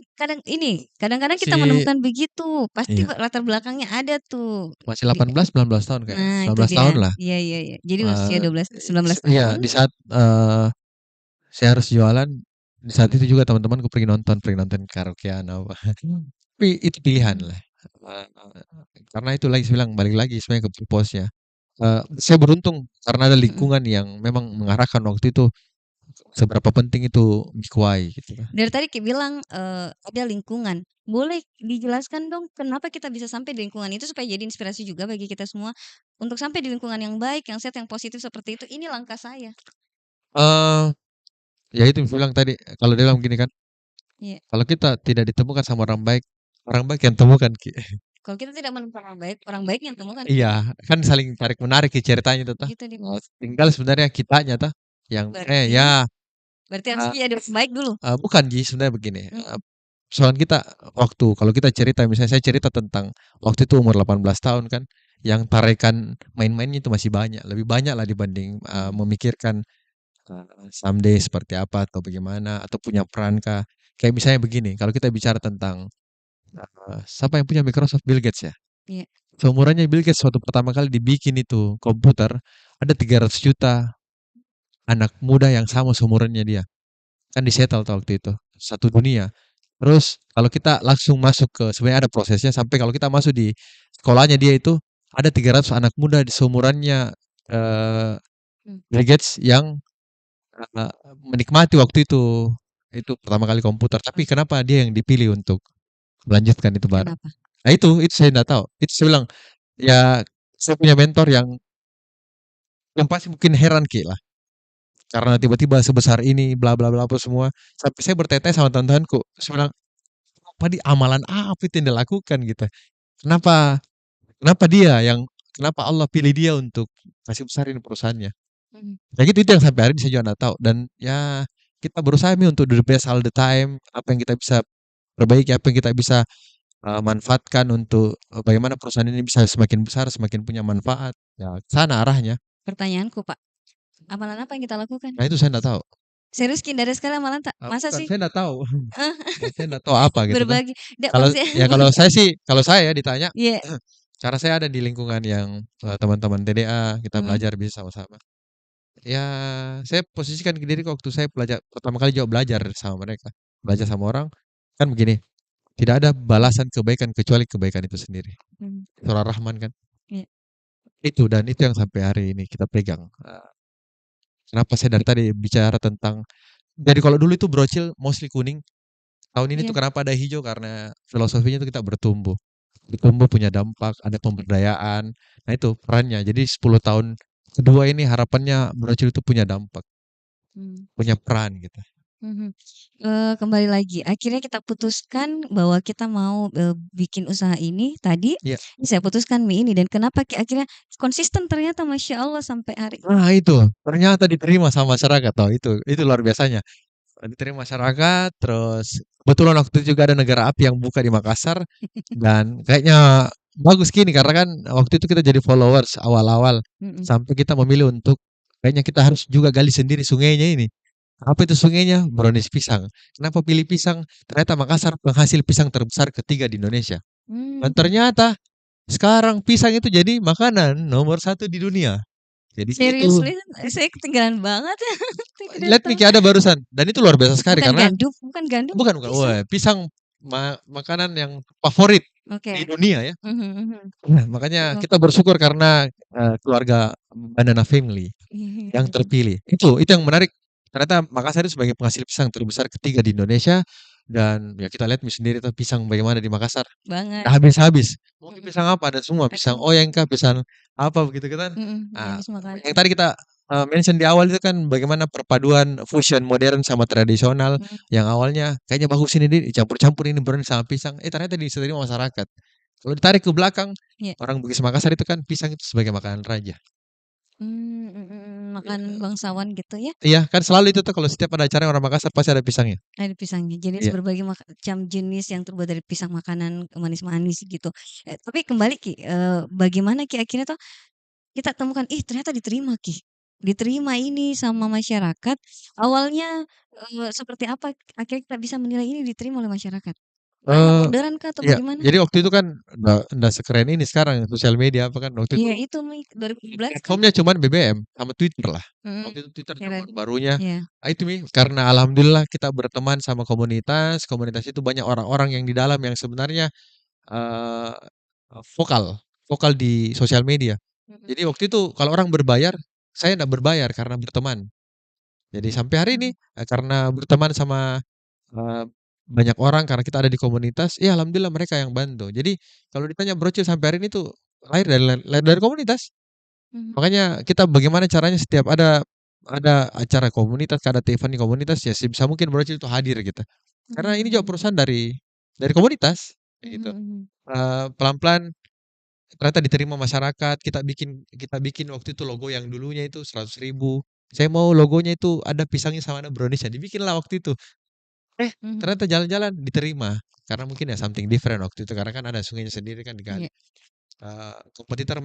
kadang-kadang kita Masih menemukan begitu, pasti iya, latar belakangnya ada tuh. masih Di 18, 19 tahun kayaknya, nah itu 19 dia. tahun lah. Iya iya iya. Jadi usia Eee, 19 iya tahun di saat, saya harus jualan, di saat itu juga teman-temanku pergi nonton karaokean apa. Tapi itu pilihan mhm, lah, karena itu lagi saya bilang balik lagi sebenarnya ke purpose-nya. Saya beruntung karena ada mhm. lingkungan yang memang mengarahkan waktu itu seberapa penting itu Mikwai gitu kan. Dari tadi bilang, ada lingkungan. Boleh dijelaskan dong kenapa kita bisa sampai di lingkungan itu supaya jadi inspirasi juga bagi kita semua untuk sampai di lingkungan yang baik, yang sehat, yang positif seperti itu, ini langkah saya. Eee, ya itu yang saya bilang tadi, kalau dia bilang begini kan, Iya. kalau kita tidak ditemukan sama orang baik yang temukan Ki. Kalau kita tidak menemukan orang baik yang temukan kita. Iya, kan saling tarik menarik Ki ceritanya itu toh. Gitu deh, Mas. Tinggal sebenarnya kitanya toh yang Berarti ya, berarti harus eee jadi orang baik dulu. bukan Ji sebenarnya begini, Mmm, persoalan kita waktu kalau kita cerita misalnya saya cerita tentang waktu itu umur 18 tahun kan, yang tarikan main-mainnya itu masih banyak, lebih banyak lah dibanding, mhm, memikirkan, someday seperti apa atau bagaimana atau punya peran kah. Kayak misalnya begini, kalau kita bicara tentang, siapa yang punya Microsoft? Bill Gates ya. iya, Seumurannya Bill Gates waktu pertama kali dibikin itu komputer, ada 300 juta anak muda yang sama seumurannya dia. Kan di-settle tuh waktu itu, satu dunia. Terus kalau kita langsung masuk ke sebenarnya ada prosesnya sampai kalau kita masuk di sekolahnya dia itu ada 300 anak muda di seumurannya, eee, mmm, Bill Gates yang, menikmati waktu itu pertama kali komputer. Tapi oke. kenapa dia yang dipilih untuk melanjutkan itu bareng? Kenapa? Nah itu saya nggak tahu. Itu saya bilang, ya saya punya mentor yang pasti mungkin heran Ki lah, karena Mhm, tiba-tiba sebesar ini bla bla bla apa semua. Sampai saya bertanya-tanya sama teman-temanku, saya bilang, "Apa di amalan apa itu yang dilakukan?" Gitu. Kenapa kenapa dia yang kenapa Allah pilih dia untuk kasih besarin perusahaannya. mhm, Ya gitu, itu yang sampai hari ini saya juga nggak tahu dan ya kita berusaha nih untuk do the best all the time, apa yang kita bisa perbaiki, apa yang kita bisa, manfaatkan untuk, bagaimana perusahaan ini bisa semakin besar, semakin punya manfaat, ya ke sana arahnya. pertanyaanku, Pak, amalan apa yang kita lakukan? Nah itu saya nggak tahu, Serius dari sekali amalan tak? Masa bukan sih? saya nggak tahu, Eh, saya nggak tahu apa gitu tuh. berbagi Kalau maksudnya ya kalau saya ditanya, iya, karena saya ada di lingkungan yang, teman-teman TDA, kita mhm, belajar bisa sama-sama. Ya, saya posisikan ke diriku waktu saya pertama kali juga belajar sama mereka, belajar sama orang, kan begini, tidak ada balasan kebaikan kecuali kebaikan itu sendiri. mhm, Surah Rahman kan. iya, Itu dan itu yang sampai hari ini kita pegang. Kenapa saya dari tadi bicara tentang jadi kalau dulu itu brocil mostly kuning, Tahun ini tuh Iya. kenapa ada hijau, karena filosofinya tuh kita bertumbuh. Bertumbuh punya dampak, ada pemberdayaan. Nah itu perannya. Jadi 10 tahun kedua ini harapannya Brocil itu punya dampak, Mmm. punya peran gitu. Mhm. Kembali lagi, akhirnya kita putuskan bahwa kita mau, bikin usaha ini tadi, Iya. saya putuskan mie ini dan kenapa akhirnya konsisten ternyata Masya Allah sampai hari Nah itu, ternyata diterima sama masyarakat. Oh itu luar biasanya. Diterima masyarakat, terus kebetulan waktu itu juga ada negara api yang buka di Makassar, dan kayaknya bagus gini karena kan waktu itu kita jadi followers awal-awal, mhm, sampai kita memilih untuk kayaknya kita harus juga gali sendiri sungainya ini. Apa itu sungainya? Brownies pisang. Kenapa pilih pisang? Ternyata Makassar penghasil pisang terbesar ketiga di Indonesia. Dan mmm, ternyata sekarang pisang itu jadi makanan nomor satu di dunia. Jadi itu, seriously? Saya ketinggalan banget, saya tidak let me tahu. ada barusan. Dan itu luar biasa sekali karena Bukan gandum bukan tapi bukan, pisang? wah pisang makanan yang favorit Oke, di dunia ya. mhm mhm, Nah, makanya oh, kita bersyukur karena, keluarga Banana Family yang mhm, terpilih. Itu yang menarik. Ternyata Makassar itu sebagai penghasil pisang terbesar ketiga di Indonesia, dan ya kita lihat sendiri tuh pisang bagaimana di Makassar. banget, Nggak habis-habis. Mau mhm, pisang apa ada semua, pisang aduh, oyeng kah, pisang apa begitu kan. Nah, jenis yang makanan, tadi kita, mention di awal itu kan bagaimana perpaduan fusion modern sama tradisional, mhm, yang awalnya kayaknya bagus ini dicampur-campur ini brownies sama pisang, ternyata diterima masyarakat. Kalau ditarik ke belakang, iya. orang Bugis Makassar itu kan pisang itu sebagai makanan raja. Makan bangsawan gitu ya? Iya, kan selalu itu tuh kalau setiap ada acara orang Makassar pasti ada pisangnya. Ada pisangnya, jadi Iya. berbagai macam jenis yang terbuat dari pisang makanan manis-manis gitu. Tapi kembali Ki, bagaimana Ki akhirnya tuh kita temukan, ih ternyata diterima Ki, diterima ini sama masyarakat. Awalnya, seperti apa akhirnya kita bisa menilai ini diterima oleh masyarakat? Banyak Eee, orderan kah atau iya, bagaimana? jadi waktu itu kan nggak sekeren ini sekarang sosial media apa kan, waktu itu Iya itu Mi, 2017 kan? platformnya cuman BBM sama Twitter lah. Mhm, Waktu itu Twitter keren. baru-barunya. Iya, Ah, itu Mi, karena alhamdulillah kita berteman sama komunitas, komunitas itu banyak orang-orang yang di dalam yang sebenarnya, eee, vokal vokal di sosial media. mhm, Jadi waktu itu kalau orang berbayar, saya nggak berbayar karena berteman. Jadi sampai hari ini, mhm, karena berteman sama, eee, banyak orang karena kita ada di komunitas, ya alhamdulillah mereka yang bantu. Jadi kalau ditanya Brocil sampai hari ini tuh lahir dari komunitas. mhm, Makanya kita bagaimana caranya setiap ada acara komunitas, ada event di komunitas, ya sebisa mungkin Brocil itu hadir gitu. mhm Karena ini juga mhm, perusahaan dari komunitas, kayak mhm gitu. mhm, Pelan-pelan ternyata diterima masyarakat, kita bikin waktu itu logo yang dulunya itu 100.000. Saya mau logonya itu ada pisangnya sama ada brownies-nya, dibikinlah waktu itu. Eh, mhm, ternyata jalan-jalan diterima. Karena mungkin ya something different waktu itu, karena kan ada sungainya sendiri kan digali. iya, Kompetitor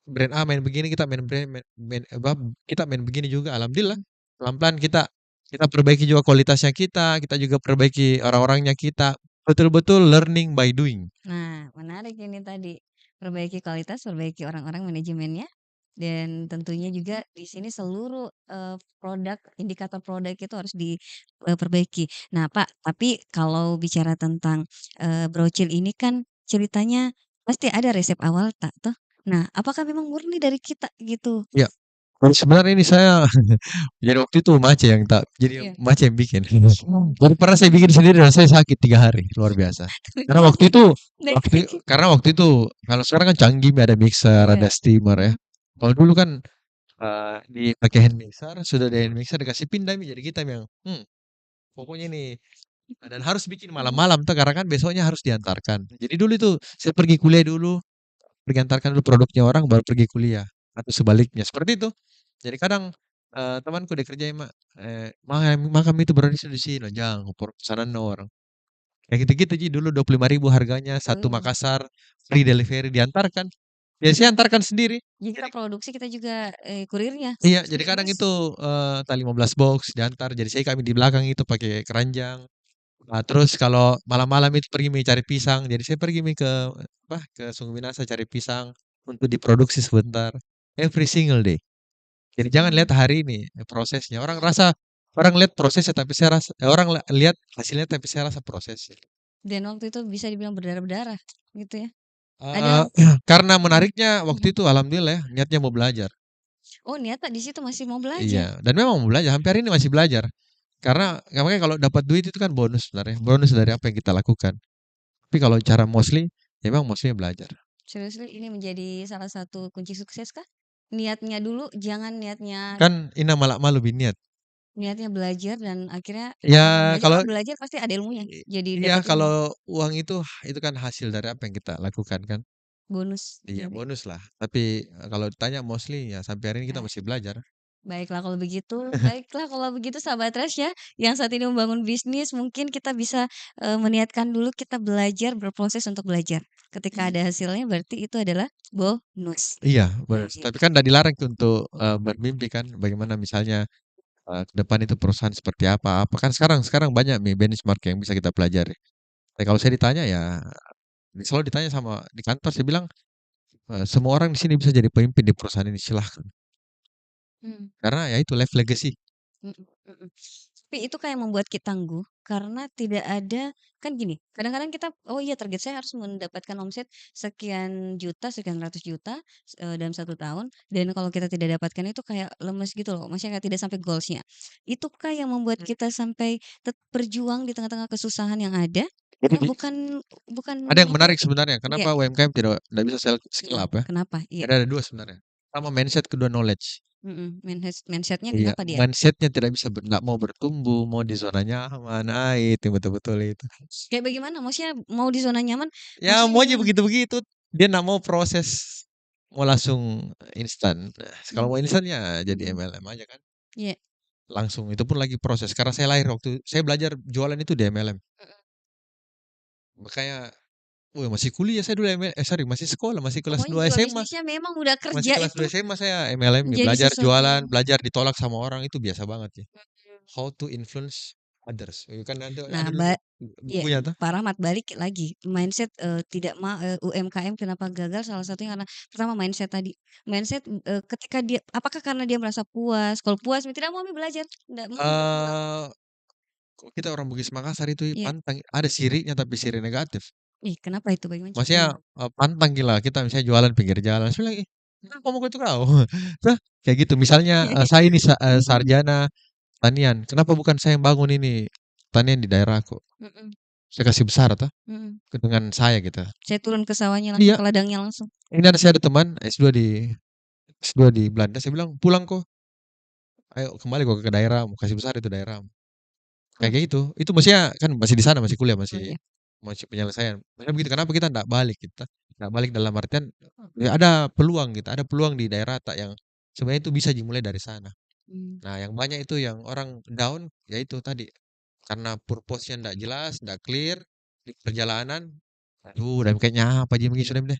brand A main begini, kita main brand main main apa, kita main begini juga, alhamdulillah. mhm. Pelan-pelan kita kita perbaiki juga kualitasnya kita juga perbaiki orang-orangnya kita. Betul-betul learning by doing. Nah, menarik ini tadi, perbaiki kualitas, perbaiki orang-orang manajemennya, dan tentunya juga di sini seluruh, produk, indikator produk itu harus perbaiki. Nah, Pak, tapi kalau bicara tentang, brocil ini kan ceritanya pasti ada resep awal tak toh? Nah, apakah memang murni dari kita gitu? Iya, sebenarnya ini saya jadi waktu itu Iya. Mace yang bikin. Baru pernah saya bikin sendiri dan saya sakit 3 hari, luar biasa. Karena waktu Dari itu dari kaki. kalau sekarang kan canggih ada mixer, Iya, ada steamer ya. mhm, Kalau dulu kan, dipakai hand mixer, sudah ada hand mixer dikasih pindah jadi kita yang, pokoknya nih dan harus bikin mhm, malam-malam tuh karena kan besoknya harus diantarkan. Jadi dulu itu saya pergi kuliah dulu, pergi antarkan dulu produknya orang baru pergi kuliah atau sebaliknya, seperti itu. Jadi kadang, temanku dia kerja, "Mak, Ma kami itu berada di sini." "Jang, pesanan orang." Kayak gitu-gitu Ji, dulu 25.000 harganya, satu oh. Makassar, free delivery diantarkan. Ya saya antarkan sendiri. Jadi kita Jadi produksi, kita juga, kurirnya iya, jadi sendiri kadang bos. itu, 15 box diantar, jadi kami di belakang itu pakai keranjang. Nah, terus kalau malam-malam itu pergi cari pisang, jadi saya pergi ke apa, ke Sungai Minasa cari pisang untuk diproduksi sebentar, every single day. Jadi jangan lihat Mmm, hari ini, prosesnya. Orang lihat prosesnya tapi orang lihat hasilnya tapi saya rasa prosesnya. dan waktu itu bisa dibilang berdarah-berdarah, gitu ya? Eee, Ada karena mhm menariknya waktu mhm. itu alhamdulillah ya, niatnya mau belajar. Oh niatnya di situ masih mau belajar? Iya, dan memang mau belajar, sampai hari ini masih belajar. Karena makanya kalau dapat duit itu kan bonus sebenarnya, bonus dari apa yang kita lakukan. Tapi kalau cara mostly, ya memang mostly belajar. Seriously ini menjadi salah satu kunci sukses kah? Niatnya dulu, jangan niatnya Kan inna malak malu biniat. niatnya belajar dan akhirnya karena Ya belajar kalau kan belajar pasti ada ilmunya, jadi iya dapat ilmu, kalau uang itu kan hasil dari apa yang kita lakukan kan. bonus Iya jadi. bonus lah. Tapi kalau ditanya mostly ya sampai hari ini kita Nah, masih belajar. baiklah kalau begitu sahabat Trash ya, yang saat ini membangun bisnis mungkin kita bisa, meniatkan dulu kita belajar, berproses untuk belajar. Ketika ada hasilnya berarti itu adalah bonus. Iya Nah bonus. Tapi gitu. kan tidak dilarang tuh untuk bermimpi kan. Bagaimana misalnya ke depan itu perusahaan seperti apa. Apa kan sekarang sekarang banyak nih benchmark yang bisa kita pelajari. Tapi kalau saya ditanya ya selalu ditanya sama di kantor saya bilang semua orang di sini bisa jadi pemimpin di perusahaan ini silahkan. Mmm. Karena ya itu life legacy. Mhm mhm. Tapi itu kayak membuat kita tangguh karena tidak ada kan gini, kadang-kadang kita, "Oh iya target saya harus mendapatkan omset sekian juta, sekian ratus juta, dalam 1 tahun," dan kalau kita tidak dapatkan itu kayak lemes gitu loh, maksudnya kayak tidak sampai goals-nya. Itukah yang membuat kita sampai berjuang di tengah-tengah kesusahan yang ada? Jadi Bukan bukan ada yang apa menarik sebenarnya. ya, Kenapa UMKM tidak bisa scale up ya? kenapa? Iya, Jadi ada dua sebenarnya. Pertama mindset, kedua knowledge. mindset-nya Iya, kenapa dia? mindsetnya tidak bisa nggak mau bertumbuh, mau di zona nyaman. Ah, itu betul-betul itu. Kayak bagaimana? Maksudnya mau di zona nyaman, Ya maksudnya maunya gimana? begitu-begitu. Dia nggak mau proses, mau langsung instan. Nah, kalau Mmm, mau instan ya jadi mhm, MLM aja kan. iya, Langsung itu pun lagi proses. Karena saya lahir waktu saya belajar jualan itu di MLM. mhm. Makanya, masih kuliah saya dulu sorry masih sekolah, masih kelas Pokoknya 2 jiwa SMA. bisnisnya memang udah Masih kerja kelas itu 2 SMA saya MLM nih, menjadi belajar sesuatu jualan, yang belajar ditolak sama orang itu biasa banget ya. mhm. How to influence others. Kan ada Nah, dulu ya bukunya tuh. Pak Rahmat balik lagi mindset, UMKM kenapa gagal salah satunya karena pertama mindset tadi. Mindset, ketika dia apakah karena dia merasa puas? Kalau puas tidak mau belajar, tidak mau berkembang. Eee, Kok kita orang Bugis Makassar itu Iya. pantang, ada sirinya tapi siri negatif. Ih, kenapa itu? Bagaimana Maksudnya, ceritanya? pantang gila kita misalnya jualan pinggir jalan, saya bilang, "Ih, kenapa mau itu kau?" Nah, kayak gitu. Misalnya, saya ini Mhm, sarjana pertanian, kenapa bukan saya yang bangun ini pertanian di daerahku? mhm, Saya kasih besar toh, mhm. dengan saya gitu. Saya turun ke sawahnya langsung, Iya, ke ladangnya langsung. ini saya ada teman S2 di Belanda, saya bilang, "Pulang kok, ayo kembali kok ke daerahmu, kasih besar itu daerahmu." Oh, Kayak gitu. Itu maksudnya kan masih di sana, masih kuliah, oh masih iya. masih penyelesaian. Maksudnya begitu, kenapa kita ndak balik kita? Ndak balik dalam artian, ya ada peluang gitu, ada peluang di daerah yang sebenarnya itu bisa dimulai dari sana. Mmm, Nah, yang banyak itu yang orang down, ya itu tadi, karena purpose-nya ndak jelas, ndak clear di perjalanan, aduh udah kayaknya apa aja begini sudah deh.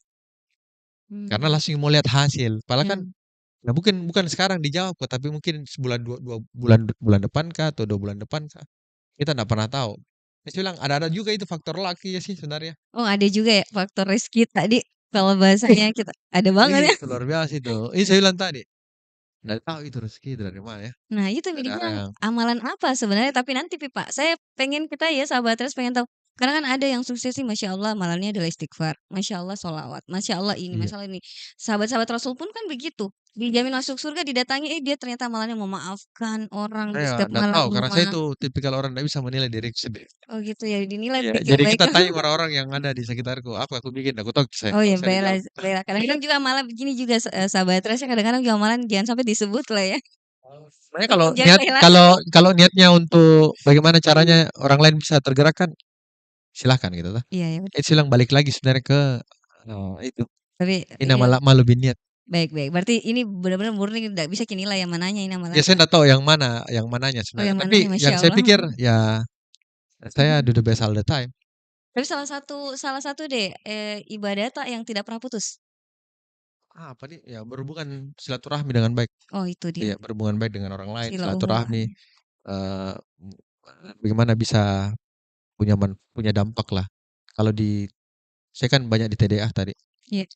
Karena mmm, langsung mau lihat hasil. Padahal kan iya, ya mungkin bukan sekarang dijawab kok, tapi mungkin sebulan, dua bulan bulan depan kah, atau 2 bulan depan kah. Kita nggak pernah tahu. Saya bilang ada juga itu faktor lucky ya sih sebenarnya. oh ada juga ya faktor rezeki tadi kalau bahasanya kita ada banget ya. Itu luar biasa itu. Saya bilang tadi, nggak tahu itu rezeki itu dari mana ya, Nah itu dari orang dibilang yang amalan apa sebenarnya tapi nanti Pak, saya pengen kita ya sahabat Trust pengen tahu, karena kan ada yang sukses sih Masya Allah amalannya adalah istighfar, Masya Allah sholawat, Masya Allah ini, iya. Masya Allah ini. Sahabat-sahabat Rasul pun kan begitu, dijamin masuk surga didatangi, dia ternyata amalannya memaafkan orang di Saya setiap nggak malam tahu karena saya rumah. itu tipikal orang nggak bisa menilai diriku sendiri. Oh gitu ya dinilai Iya, pikir jadi kita baik. tanya orang-orang yang ada di sekitarku, apa aku bikin, aku tahu saya Oh nggak ya usah baiklah dijawab. baiklah kadang-kadang juga malah begini juga, sahabat Trust kadang-kadang juga amalan jangan sampai disebut lah ya, Sebenarnya untuk menjaga relasi. kalau niatnya untuk bagaimana caranya orang lain bisa tergerakkan, silahkan gitu toh. Iya ya, Saya bilang balik lagi sebenarnya ke, itu, tapi inna iya. ma malu binniat. Baik baik, berarti ini benar-benar murni nggak bisa kinilai yang mananya ini Ya amalan saya nggak tahu yang mananya oh sebenarnya, yang tapi mananya yang Masya saya Allah. pikir ya saya do the best all the time. Tapi salah satu deh, ibadah tak yang tidak pernah putus? Apa nih, ya berhubungan silaturahmi dengan baik. Oh itu dia, Iya, berhubungan baik dengan orang lain, silaturahmi, Silauhum. eee, bagaimana bisa punya dampak lah. Kalau saya kan banyak di TDA tadi. Iya,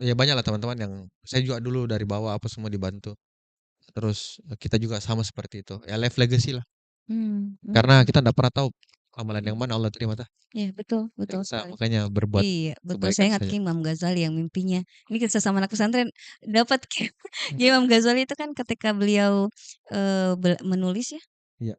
Ya banyaklah teman-teman yang saya juga dulu dari bawah apa semua dibantu. Terus kita juga sama seperti itu. Ya life legacy lah. Karena mhm. kita nggak pernah tahu amalan yang Mhm. mana Allah terima tah? Iya, betul Yang betul sah, sekali. makanya berbuat Iya, betul. Saya kebaikan ingat saja. ke Imam Ghazali yang mimpinya ini kisah sama anak pesantren dapat Imam Ghazali itu kan ketika beliau, menulis ya, Iya,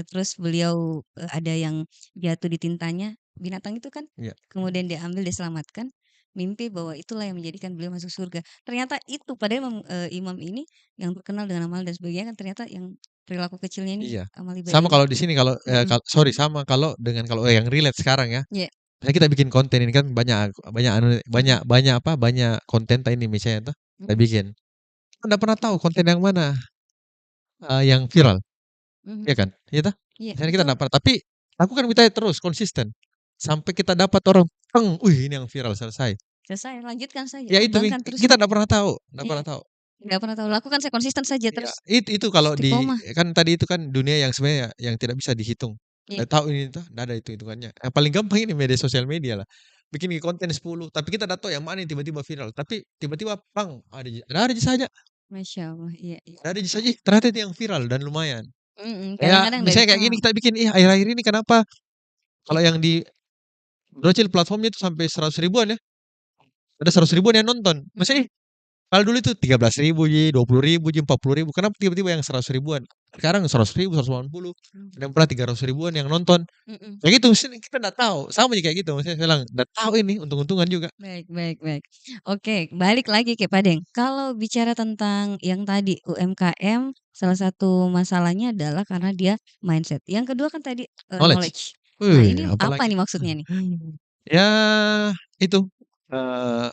terus beliau, ada yang jatuh di tintanya, binatang itu kan, iya, kemudian diambil diselamatkan, mimpi bahwa itulah yang menjadikan beliau masuk surga. Ternyata itu padahal imam ini yang terkenal dengan amal dan sebagainya kan ternyata yang perilaku kecilnya ini iya. amal Sama ibadahnya kalau di sini kalau mhm, sorry sama kalau dengan kalau yang relate sekarang ya. iya, Misalnya kita bikin konten ini kan banyak banyak anu banyak mhm, banyak apa, banyak konten ini misalnya tuh kita mhm, bikin. Kita pernah tahu konten yang mana, yang viral, mhm, ya kan? Iya toh? iya Misalnya kita betul, nggak pernah tapi lakukan kita terus konsisten, sampai kita dapat orang, "Wih ini yang viral," selesai. selesai lanjutkan saja, Ya itu Mi, kembangkan terus kita saja. nggak pernah tahu nggak Iya, pernah tahu. nggak pernah tahu lakukan saya konsisten saja Iya, terus itu kalau di istiqomah, kan tadi itu kan dunia yang sebenarnya yang tidak bisa dihitung. iya, Nggak tahu ini tuh, nggak ada hitung-hitungannya. Yang paling gampang ini media sosial media lah. Bikin konten 10, tapi kita nggak tahu yang mana yang tiba-tiba viral. Tapi tiba-tiba ada aja saja, Masya Allah, iya iya, ada aja saja. Ternyata itu yang viral dan lumayan. Kayak kadang-kadang dari misalnya kayak gini tahu, kita bikin, ih akhir-akhir ini kenapa kalau yang di Brocil platformnya itu sampai 100 ribuan ya. Ada 100 ribuan yang nonton. mhm, Maksudnya kalau dulu itu 13 ribu, 20 ribu, 40 ribu. Kenapa tiba-tiba yang 100 ribuan? Sekarang 100 ribu, 180, ada yang pernah 300 ribuan yang nonton. mhm, Kayak gitu, maksudnya kita nggak tahu. Sama aja kayak gitu, maksudnya saya bilang nggak tahu ini untung-untungan juga. baik baik baik. Oke, balik lagi ke Padeng, kalau bicara tentang yang tadi UMKM, salah satu masalahnya adalah karena dia mindset, yang kedua kan tadi, Knowledge. knowledge. Nah Wih, ini apa apalagi. nih maksudnya nih? Ya itu, eee,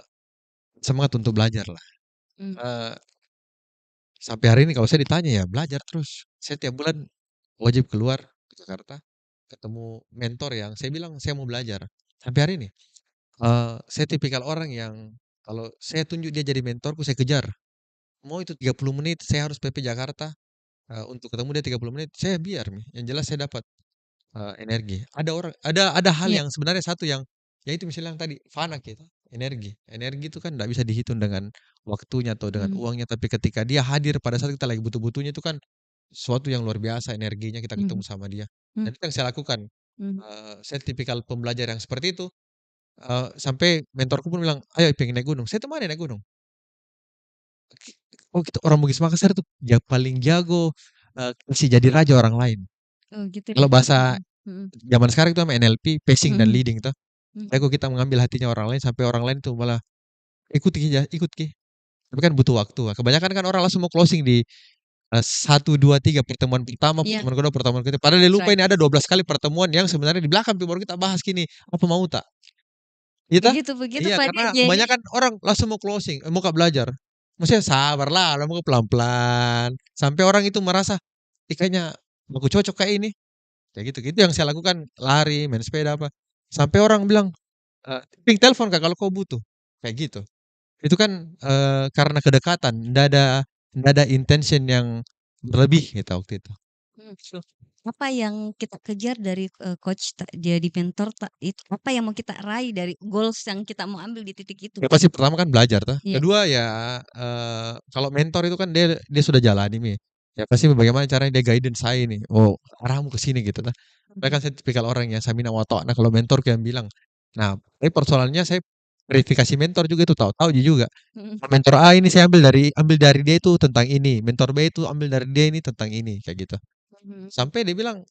semangat untuk belajar lah. Mmm, Eee, Sampai hari ini kalau saya ditanya ya belajar terus. Saya tiap bulan wajib keluar ke Jakarta, ketemu mentor yang saya bilang saya mau belajar. Sampai hari ini. Saya tipikal orang yang kalau saya tunjuk dia jadi mentorku, saya kejar. Mau itu 30 menit, saya harus PP Jakarta, untuk ketemu dia 30 menit, saya biar Mi, yang jelas saya dapat, energi. Ada hal iya, yang sebenarnya satu yang, ya itu misalnya yang tadi, fana kita, energi. Energi itu kan nggak bisa dihitung dengan waktunya atau dengan mhm, uangnya, tapi ketika dia hadir pada saat kita lagi butuh-butuhnya itu kan sesuatu yang luar biasa energinya kita ketemu mhm, sama dia. mmm, Dan itu yang saya lakukan. mhm, Saya tipikal pembelajar yang seperti itu. Sampai mentorku pun bilang, "Ayo pengen naik gunung." Saya temani naik gunung. Oh gitu, orang Bugis Makassar tuh paling jago, kasih jadi raja orang lain. oh gitu Kalau ya? bahasa Mhm, mhm, zaman sekarang itu namanya NLP, pacing dan mhm, leading tuh. mhm, Jago kita mengambil hatinya orang lain sampai orang lain tuh malah, "Ikut Ki ya, ikut Ki." Tapi kan butuh waktu. Kebanyakan kan orang langsung mau closing di, 1, 2, 3 pertemuan pertama, iya, pertemuan kedua, pertemuan ketiga. Padahal dia that's lupa right. ini ada 12 kali pertemuan yang sebenarnya di belakang tuh baru kita bahas gini, apa mau tak? Iya tah? Begitu begitu Iya, Pak karena jadi kebanyakan orang langsung mau closing, mau Kak belajar. Maksudnya sabarlah, mau pelan-pelan, sampai orang itu merasa, "Ih kayaknya aku cocok kayak ini." Kayak gitu, gitu yang saya lakukan, lari, main sepeda, apa. Sampai orang bilang, "Ping telepon Kak kalau kau butuh." Kayak gitu. Itu kan, karena kedekatan, ndak ada intention yang berlebih kita waktu itu. mhm. Apa yang kita kejar dari, coach jadi mentor itu apa yang mau kita raih dari goals yang kita mau ambil di titik itu? Ya pasti pertama kan belajar toh, Iya, kedua ya, kalau mentor itu kan dia dia sudah jalani Mi, ya pasti bagaimana caranya dia guidance saya nih, "Oh arahmu ke sini," gitu nah. Saya mhm, kan saya tipikal orang yang samina wa ta'na kalau mentor yang bilang. Nah, tapi persoalannya saya verifikasi mentor juga itu tahu-tahu dia juga. mhm, Mentor A ini saya ambil dari dia itu tentang ini, mentor B itu ambil dari dia ini tentang ini, kayak gitu. mhm, Sampai dia bilang,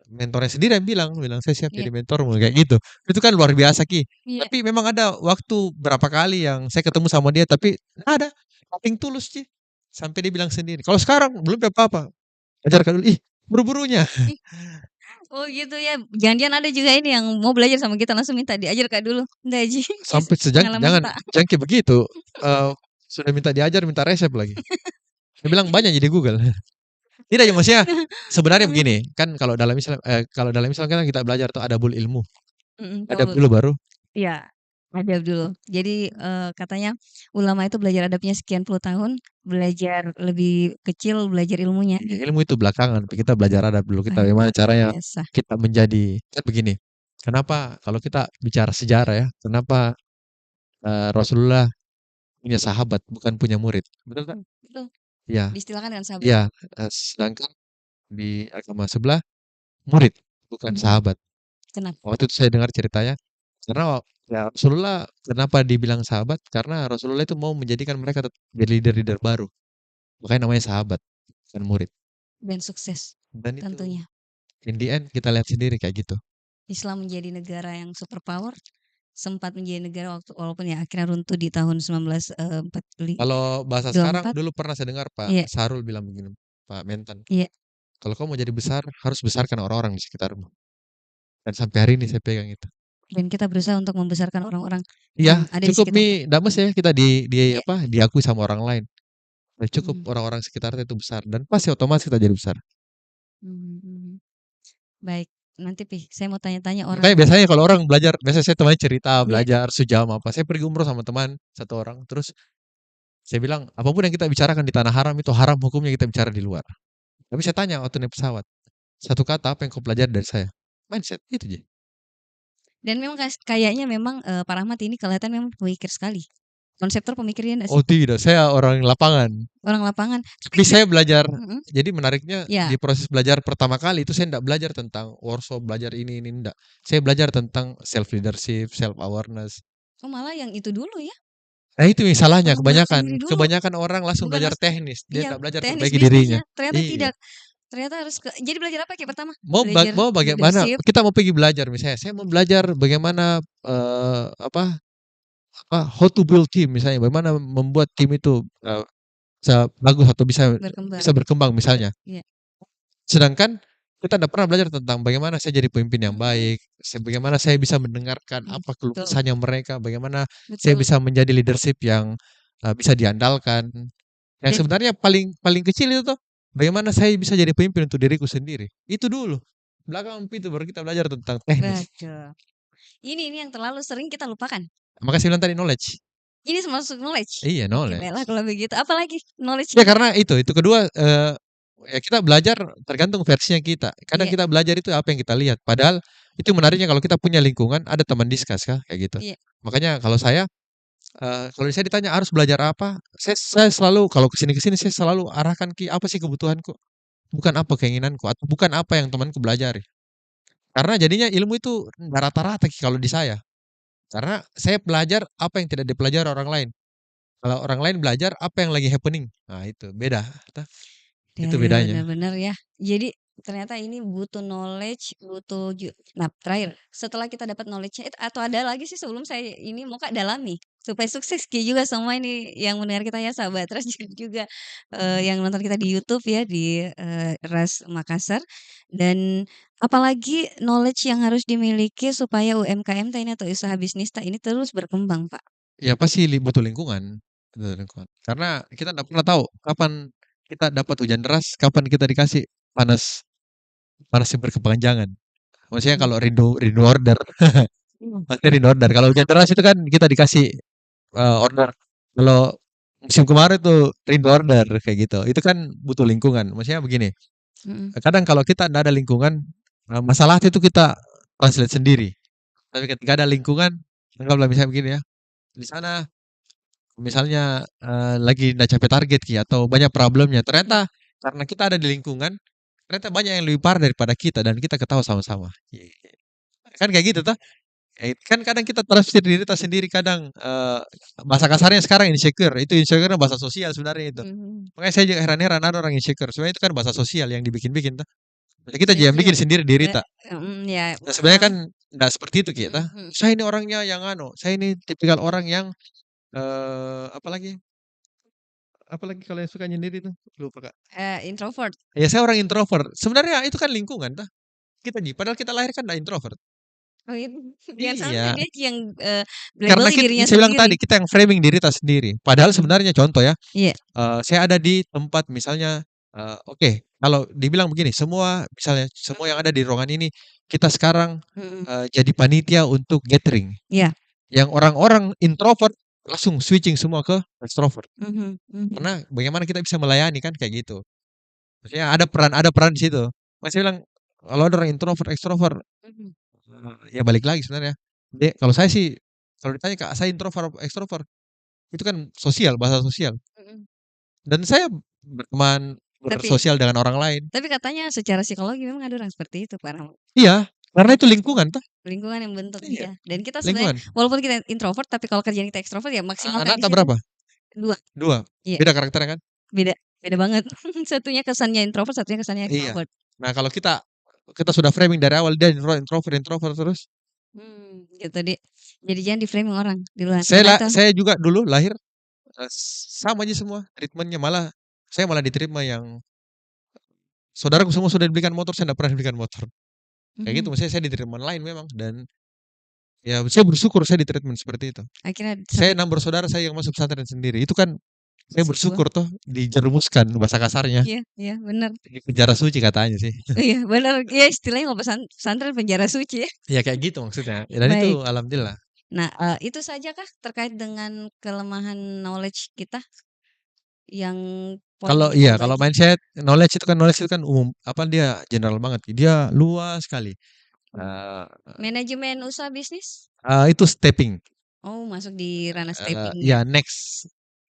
mentornya sendiri yang bilang bilang, "Saya siap iya jadi mentormu," kayak gitu. Itu kan luar biasa Ki. iya, Tapi memang ada waktu berapa kali yang saya ketemu sama dia tapi nggak ada, nothing tulus Ci. Sampai dia bilang sendiri, "Kalau sekarang belum apa-apa, ajarkan dulu." Ih, buru-burunya. ih, oh gitu ya, jangan-jangan ada juga ini yang mau belajar sama kita langsung minta diajar Kak dulu, enggak Ji, Sampai pengalaman jangan kita. jangan kayak begitu, sudah minta diajar, minta resep lagi. Dia bilang, "Banyak jadi Google." Tidak ya, maksudnya sebenarnya Mhm, begini, kan kalau dalam Islam kan kita belajar tuh adabul ilmu, mhm, adab betul. dulu baru Iya, adab dulu. Jadi, katanya ulama itu belajar adabnya sekian puluh tahun, belajar lebih kecil belajar ilmunya. iya, ilmu itu belakangan, kita belajar adab dulu, kita Wah, bagaimana luar caranya biasa. kita menjadi kan begini, kenapa kalau kita bicara sejarah ya, kenapa, Rasulullah punya sahabat bukan punya murid, betul kan? Betul, Iya, diistilahkan dengan sahabat. iya, sedangkan di agama sebelah murid, bukan Mhm. sahabat. Kenapa? Waktu itu saya dengar ceritanya, karena ya Rasulullah kenapa dibilang sahabat, karena Rasulullah itu mau menjadikan mereka jadi leader-leader baru. Makanya namanya sahabat, bukan murid. Dan sukses Dan itu tentunya. in the end kita lihat sendiri kayak gitu. Islam menjadi negara yang superpower, sempat menjadi negara walaupun ya akhirnya runtuh di tahun 1944. Kalau bahasa sekarang dulu pernah saya dengar Pak Iya, Sarul bilang begini, Pak Mentan, iya. kalau kamu mau jadi besar harus besarkan orang-orang di sekitarmu. Dan sampai hari ini saya pegang itu. Dan kita berusaha untuk membesarkan orang-orang Iya, yang ada di cukup sekitar nih kita. dames ya kita di Iya. apa diakui sama orang lain. Udah cukup Mhm, orang-orang sekitar itu besar dan pasti otomatis kita jadi besar. mhm, mhm. Baik, nanti saya mau tanya-tanya orang Makanya biasanya kalau orang belajar, biasanya saya teman cerita, iya, belajar sejam apa. Saya pergi umroh sama teman satu orang, terus saya bilang, apapun yang kita bicarakan di tanah haram itu haram hukumnya kita bicara di luar. Tapi saya tanya waktu naik pesawat, satu kata apa yang kau pelajari dari saya? Mindset, itu aja. dan memang kayaknya memang, Pak Rahmat ini kelihatan memang pemikir sekali. Konseptor pemikir iya nggak Oh sih? tidak, saya orang lapangan. Orang lapangan, tapi Tapi saya belajar, mhm, jadi menariknya iya. di proses belajar pertama kali itu saya enggak belajar tentang workshop, belajar ini enggak. Saya belajar tentang self leadership, self awareness. Oh, malah yang itu dulu ya, Nah itu yang salahnya menggunakan kebanyakan. diri dulu, Kebanyakan orang langsung bukan belajar mas teknis, dia iya, enggak belajar teknis perbaiki dirinya. bisnisnya, ternyata Iya. tidak. Ternyata harus jadi belajar apa Ki pertama? Mau Belajar mau bagaimana leadership, kita mau pergi belajar misalnya, saya mau belajar bagaimana, apa apa, how to build team misalnya, bagaimana membuat tim itu, bisa bagus atau bisa berkembang. bisa berkembang misalnya. Iya. Sedangkan kita tidak pernah belajar tentang bagaimana saya jadi pemimpin yang Mhm, baik, bagaimana saya bisa mendengarkan apa keluh betul, kesahnya mereka, bagaimana saya betul. bisa menjadi leadership yang, bisa diandalkan. Yang Dan sebenarnya paling paling kecil itu tuh, bagaimana saya bisa jadi pemimpin untuk diriku sendiri, itu dulu. Belakang itu baru kita belajar tentang teknis. betul. Ini yang terlalu sering kita lupakan. Makanya saya bilang tadi knowledge. Ini termasuk knowledge? Iya Oke, baiklah knowledge. kalau begitu. Apalagi Ya knowledge-nya? karena itu kedua, ya kita belajar tergantung versinya kita. Kadang Iya, kita belajar itu apa yang kita lihat, padahal itu menariknya kalau kita punya lingkungan, ada teman diskus Kak, kayak gitu. iya, Makanya kalau saya, kalau saya ditanya harus belajar apa, saya selalu kalau ke sini saya selalu arahkan apa sih kebutuhanku, bukan apa keinginanku, atau bukan apa yang temanku pelajari. Karena jadinya ilmu itu nggak rata-rata kalau di saya. Karena saya belajar apa yang tidak dipelajari orang lain. Kalau orang lain belajar apa yang lagi happening. Nah itu beda, itu ya bedanya. benar-benar ya. Jadi ternyata ini butuh knowledge, butuh nah terakhir, setelah kita dapat knowledge-nya atau ada lagi sih sebelum saya ini mau Kak dalami, supaya sukses Ki juga semua ini yang mendengar kita ya sahabat terus juga, yang nonton kita di YouTube ya di, RAS Makassar dan apalagi knowledge yang harus dimiliki supaya UMKM ini atau usaha bisnis ini terus berkembang, Pak? Ya pasti butuh lingkungan, butuh lingkungan. Karena kita nggak pernah tahu kapan kita dapat hujan deras, kapan kita dikasih panas panas yang berkepanjangan. Maksudnya Mhm. kalau rindu rindu order, maksudnya rindu order. Kalau hujan deras itu kan kita dikasih, order. Kalau musim kemarau itu rindu order kayak gitu. Itu kan butuh lingkungan. Maksudnya begini, Mhm. kadang kalau kita nggak ada lingkungan, masalah itu kita translate sendiri. Tapi ketika ada lingkungan, anggaplah misalnya begini ya, di sana misalnya, lagi nggak capai target Ki, atau banyak problemnya, Iya. ternyata karena kita ada di lingkungan, ternyata banyak yang lebih parah daripada kita dan kita ketawa sama-sama. Kan kayak gitu toh? Kan kadang kita tafsir diri kita sendiri kadang, bahasa kasarnya sekarang insecure, itu insecure bahasa sosial sebenarnya itu. Mhm. Makanya saya juga heran-heran ada orang insecure, sebenarnya itu kan bahasa sosial yang dibikin-bikin toh. Kita Saya jangan juga bikin sendiri diri eee, kita. ya, Nah sebenarnya kan nggak seperti itu mhm, kita. mhm, Saya ini orangnya yang saya ini tipikal orang yang, apalagi apalagi kalau yang suka nyendiri tuh, lupa Kak. introvert. Ya saya orang introvert, sebenarnya itu kan lingkungan toh, padahal kita lahir kan nggak introvert. Oh itu jangan sampai Iya, dia yang, karena label-nya dirinya saya bilang sendiri. tadi, kita yang framing diri kita sendiri. Padahal Mhm, sebenarnya contoh ya, iya, saya ada di tempat misalnya, oke, kalau dibilang begini, misalnya semua yang ada di ruangan ini, kita sekarang, mhm, jadi panitia untuk gathering. iya, Yang orang-orang introvert langsung switching semua ke extrovert. mhm, mhm, Karena bagaimana kita bisa melayani kan kayak gitu. Maksudnya ada peran di situ. Masih bilang, kalau ada orang introvert, extrovert, mhm, ya balik lagi sebenarnya. Kalau saya sih, kalau ditanya Kak, saya introvert apa extrovert, itu kan sosial, bahasa sosial. mhm, Dan saya berteman Tapi bersosial dengan orang lain. tapi katanya secara psikologi memang ada orang seperti itu, Pak Rahmat. Iya, karena itu lingkungan toh. Lingkungan yang bentuk Iya, dia. Dan kita sebenarnya lingkungan. walaupun kita introvert, tapi kalau kerjaan kita ekstrovert ya maksimalkan di Ananta situ. berapa? 2. 2. Iya, Beda karakternya kan? beda beda banget. Satunya kesannya introvert, satunya kesannya Iya. ekstrovert. Nah, kalau kita kita sudah framing dari awal dia introvert introvert terus. Gitu jadi jangan di-framing orang di luar, karena itu Saya juga dulu lahir sama aja semua treatmentnya, malah saya malah diterima yang saudaraku semua sudah dibelikan motor, saya enggak pernah dibelikan motor. Kayak gitu, mhm, maksudnya saya di treatment lain memang dan ya saya bersyukur saya di treatment seperti itu. akhirnya Saya sampai 6 bersaudara, saya yang masuk pesantren sendiri. Itu kan saya sebuah bersyukur toh dijerumuskan bahasa kasarnya iya iya, bener. di penjara suci katanya sih. Iya, bener, iya istilahnya kalau pesantren penjara suci ya. Ya kayak gitu maksudnya. Ya, dan itu Baik. alhamdulillah. Nah, itu saja kah terkait dengan kelemahan knowledge kita yang poin Kalau yang kita iya, kalau bagi? mindset, knowledge itu kan umum, apa dia general banget. Dia luas sekali. Eee Manajemen usaha bisnis? itu stepping. Oh, masuk di ranah stepping ya? Iya next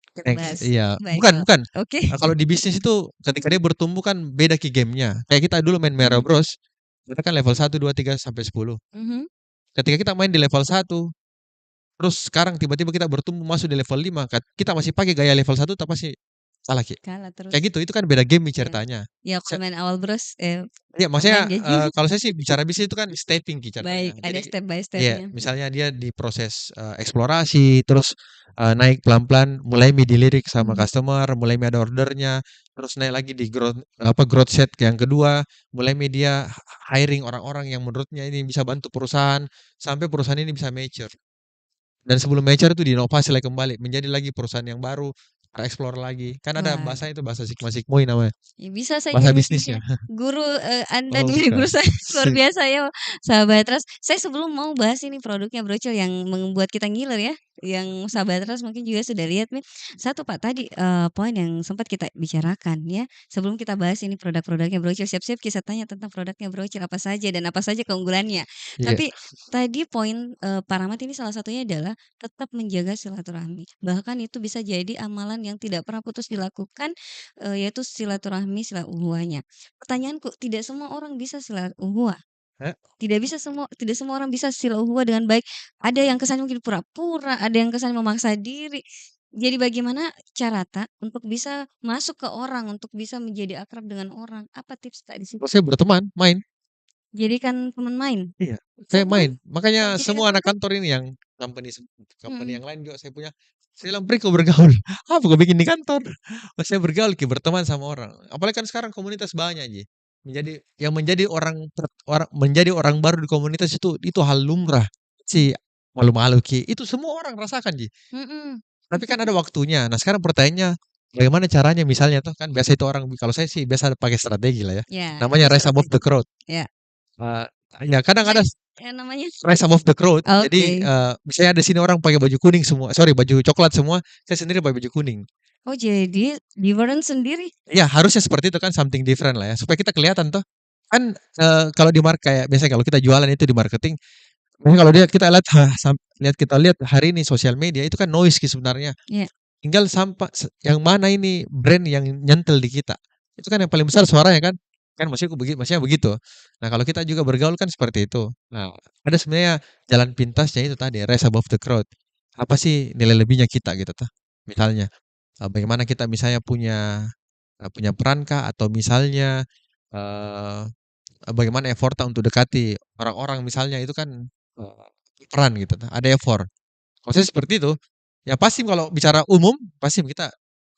Kita next, bahas. iya. Baik, Bukan bukan. oke. Kalau di bisnis itu ketika dia bertumbuh kan beda key game-nya. Kayak kita dulu main Mero Mhm Bros, kita kan level 1, 2, 3 sampai 10. mhm. Ketika kita main di level 1, terus sekarang tiba-tiba kita bertumbuh masuk di level 5, kita masih pakai gaya level 1 tapi masih kalah, Ki. Kalah terus. Kayak gitu, itu kan beda game nih Iya. ceritanya. Ya kalau Se main awal Bros, Iya, main maksudnya, gaji. kalau saya sih bicara bisnis itu kan stepping Ki ceritanya. Baik, ada Jadi step by iya, step-nya. misalnya dia di proses, eksplorasi, terus, naik pelan-pelan, mulai dilirik sama Mhm. customer, mulai ada ordernya, terus naik lagi di growth set yang kedua, mulai dia hiring orang-orang yang menurutnya ini bisa bantu perusahaan, sampai perusahaan ini bisa mature. Dan sebelum mature itu diinovasi lagi kembali, menjadi lagi perusahaan yang baru, explore lagi. Kan ada Wah. bahasa itu, bahasa Sigma Sigmoy namanya, Ya bisa saya bahasa jadi bisnisnya. guru, Anda Oh, nih bukan. guru saya luar biasa ya, sahabat Trust. Saya sebelum mau bahas ini produknya brocil yang membuat kita ngiler ya, yang sahabat Trust mungkin juga sudah lihat nih. Satu Pak tadi, poin yang sempat kita bicarakan ya, sebelum kita bahas ini produk-produknya brocil, siap-siap kita tanya tentang produknya brocil apa saja dan apa saja keunggulannya. Iya. Tapi tadi poin, Pak Rahmat ini salah satunya adalah tetap menjaga silaturahmi. Bahkan itu bisa jadi amalan yang tidak pernah putus dilakukan yaitu silaturahmi, sila ukhuwahnya. Pertanyaanku, tidak semua orang bisa sila ukhuwah. Eee, Tidak semua orang bisa sila ukhuwah dengan baik. Ada yang kesannya mungkin pura-pura, ada yang kesannya memaksa diri. Jadi bagaimana cara Tak untuk bisa masuk ke orang, untuk bisa menjadi akrab dengan orang? Apa tips Tak di situ? Kalau saya berteman, main. Jadikan teman main? Iya, saya Saya teman main. Makanya jadikan semua anak teman? kantor ini yang company company Mhm. yang lain juga saya punya, saya bilang, "Pri kau bergaul, apa kau bikin di kantor?" Oh, saya bergaul Ki, berteman sama orang. Apalagi kan sekarang komunitas banyak Ji. Menjadi menjadi orang baru di komunitas itu hal lumrah. Si malu-malu Ki, itu semua orang rasakan Ji. Mhm. Tapi kan ada waktunya. Nah, sekarang pertanyaannya, bagaimana caranya misalnya tuh kan biasa itu orang kalau saya sih biasa pakai strategi lah ya. Ya, Namanya apa rise above the strategi? crowd. Ya. Eee, ya kadang Apa ada namanya? rise above the crowd. Jadi, Oke. misalnya ada sini orang pakai baju kuning semua, sorry baju coklat semua, saya sendiri pakai baju kuning. Oh jadi different sendiri? Iya harusnya seperti itu kan something different lah ya, supaya kita kelihatan toh. Kan, kalau kayak biasanya kalau kita jualan itu di marketing, kalau kita lihat kita lihat hari ini sosial media itu kan noise Ki sebenarnya. Iya. Tinggal yang mana ini brand yang nyentil di kita. Itu kan yang paling besar suaranya kan. Kan maksudnya begitu. Nah, kalau kita juga bergaul kan seperti itu. Nah, ada sebenarnya jalan pintasnya itu tadi, rise above the crowd. Apa sih nilai lebihnya kita gitu tuh. Misalnya, bagaimana kita misalnya punya peran kah atau misalnya, eee, bagaimana effort untuk dekati orang-orang misalnya itu kan, peran gitu tuh, ada effort. Kalau saya seperti itu, ya pasti kalau bicara umum, pasti kita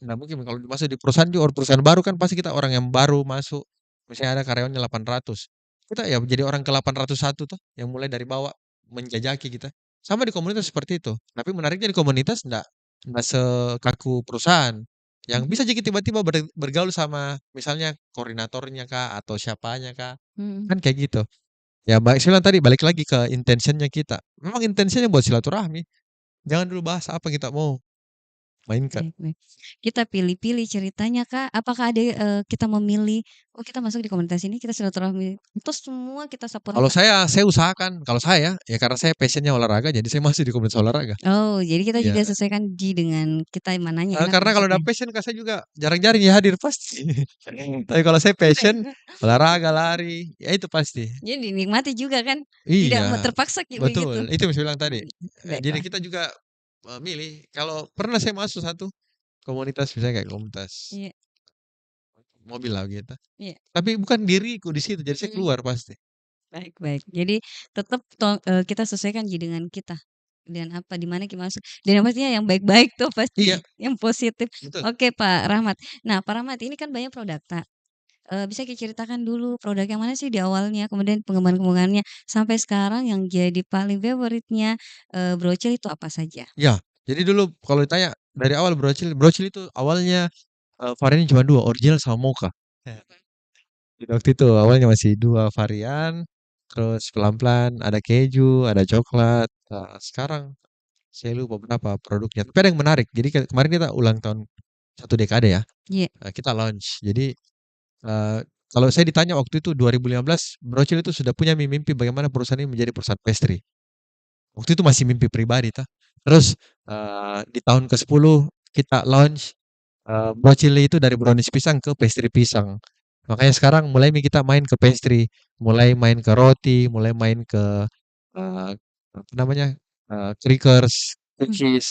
nggak mungkin kalau masuk di perusahaan juga perusahaan baru kan pasti kita orang yang baru masuk, misalnya ada karyawannya 800, kita ya jadi orang ke 801 tuh, yang mulai dari bawah menjajaki kita. Sama di komunitas seperti itu, tapi menariknya di komunitas nggak sekaku perusahaan, yang Mhm bisa jadi tiba-tiba bergaul sama misalnya koordinatornya kah, atau siapanya kah, mhm. kan kayak gitu. Ya saya bilang tadi balik lagi ke intention-nya kita, memang intention-nya buat silaturahmi. Jangan dulu bahas apa kita mau. mainkan. Baik baik. Kita pilih-pilih ceritanya, Kak. Apakah ada, kita memilih, "Oh, kita masuk di komunitas ini, kita silaturahmi," atau semua kita sapu Kalau rata? saya usahakan, kalau saya, ya karena saya passion-nya olahraga, jadi saya masuk di komunitas olahraga. Oh, jadi kita Iya, juga sesuaikan dengan kita mananya enak karena kalau udah maksudnya? passion Kak, saya juga jarang-jarang ya hadir pasti. Tapi kalau saya passion, olahraga, lari, ya itu pasti. Jadi dinikmati juga kan? Tidak Iya, terpaksa kayak begitu? betul, itu yang saya bilang tadi. Jadi Baiklah. kita juga, milih, kalau pernah saya masuk satu komunitas, misalnya kayak komunitas Iya mobil lah gitu, iya. tapi bukan diriku di situ, jadi saya Mhm. keluar pasti. Baik baik. Jadi tetap kita sesuaikan dengan kita, dan apa, di mana kita masuk, dan yang pastinya yang baik-baik tuh pasti, Iya, yang positif. betul. Oke, Pak Rahmat. Nah, Pak Rahmat, ini kan banyak produk, tak? Bisa ceritakan dulu produk yang mana sih di awalnya, kemudian pengembangan-pengembangannya, sampai sekarang yang jadi paling favoritnya, brocil itu apa saja? Ya, jadi dulu kalau ditanya dari awal brocil, brocil itu awalnya, variannya cuma 2, original sama mocha. Ya. Jadi waktu itu awalnya masih 2 varian, terus pelan-pelan ada keju, ada coklat, sekarang saya lupa berapa produknya, tapi ada yang menarik. Jadi kemarin kita ulang tahun 1 dekade ya, Iya. kita launch. Jadi, eee, kalau saya ditanya waktu itu 2015, Brocil itu sudah punya mimpi bagaimana perusahaan ini menjadi perusahaan pastry. Waktu itu masih mimpi pribadi tah. Terus, di tahun ke-10 kita launch, Brocil itu dari brownies pisang ke pastry pisang. Makanya sekarang mulai kita main ke pastry, mulai main ke roti, mulai main ke, apa namanya, crackers, Mhm cookies.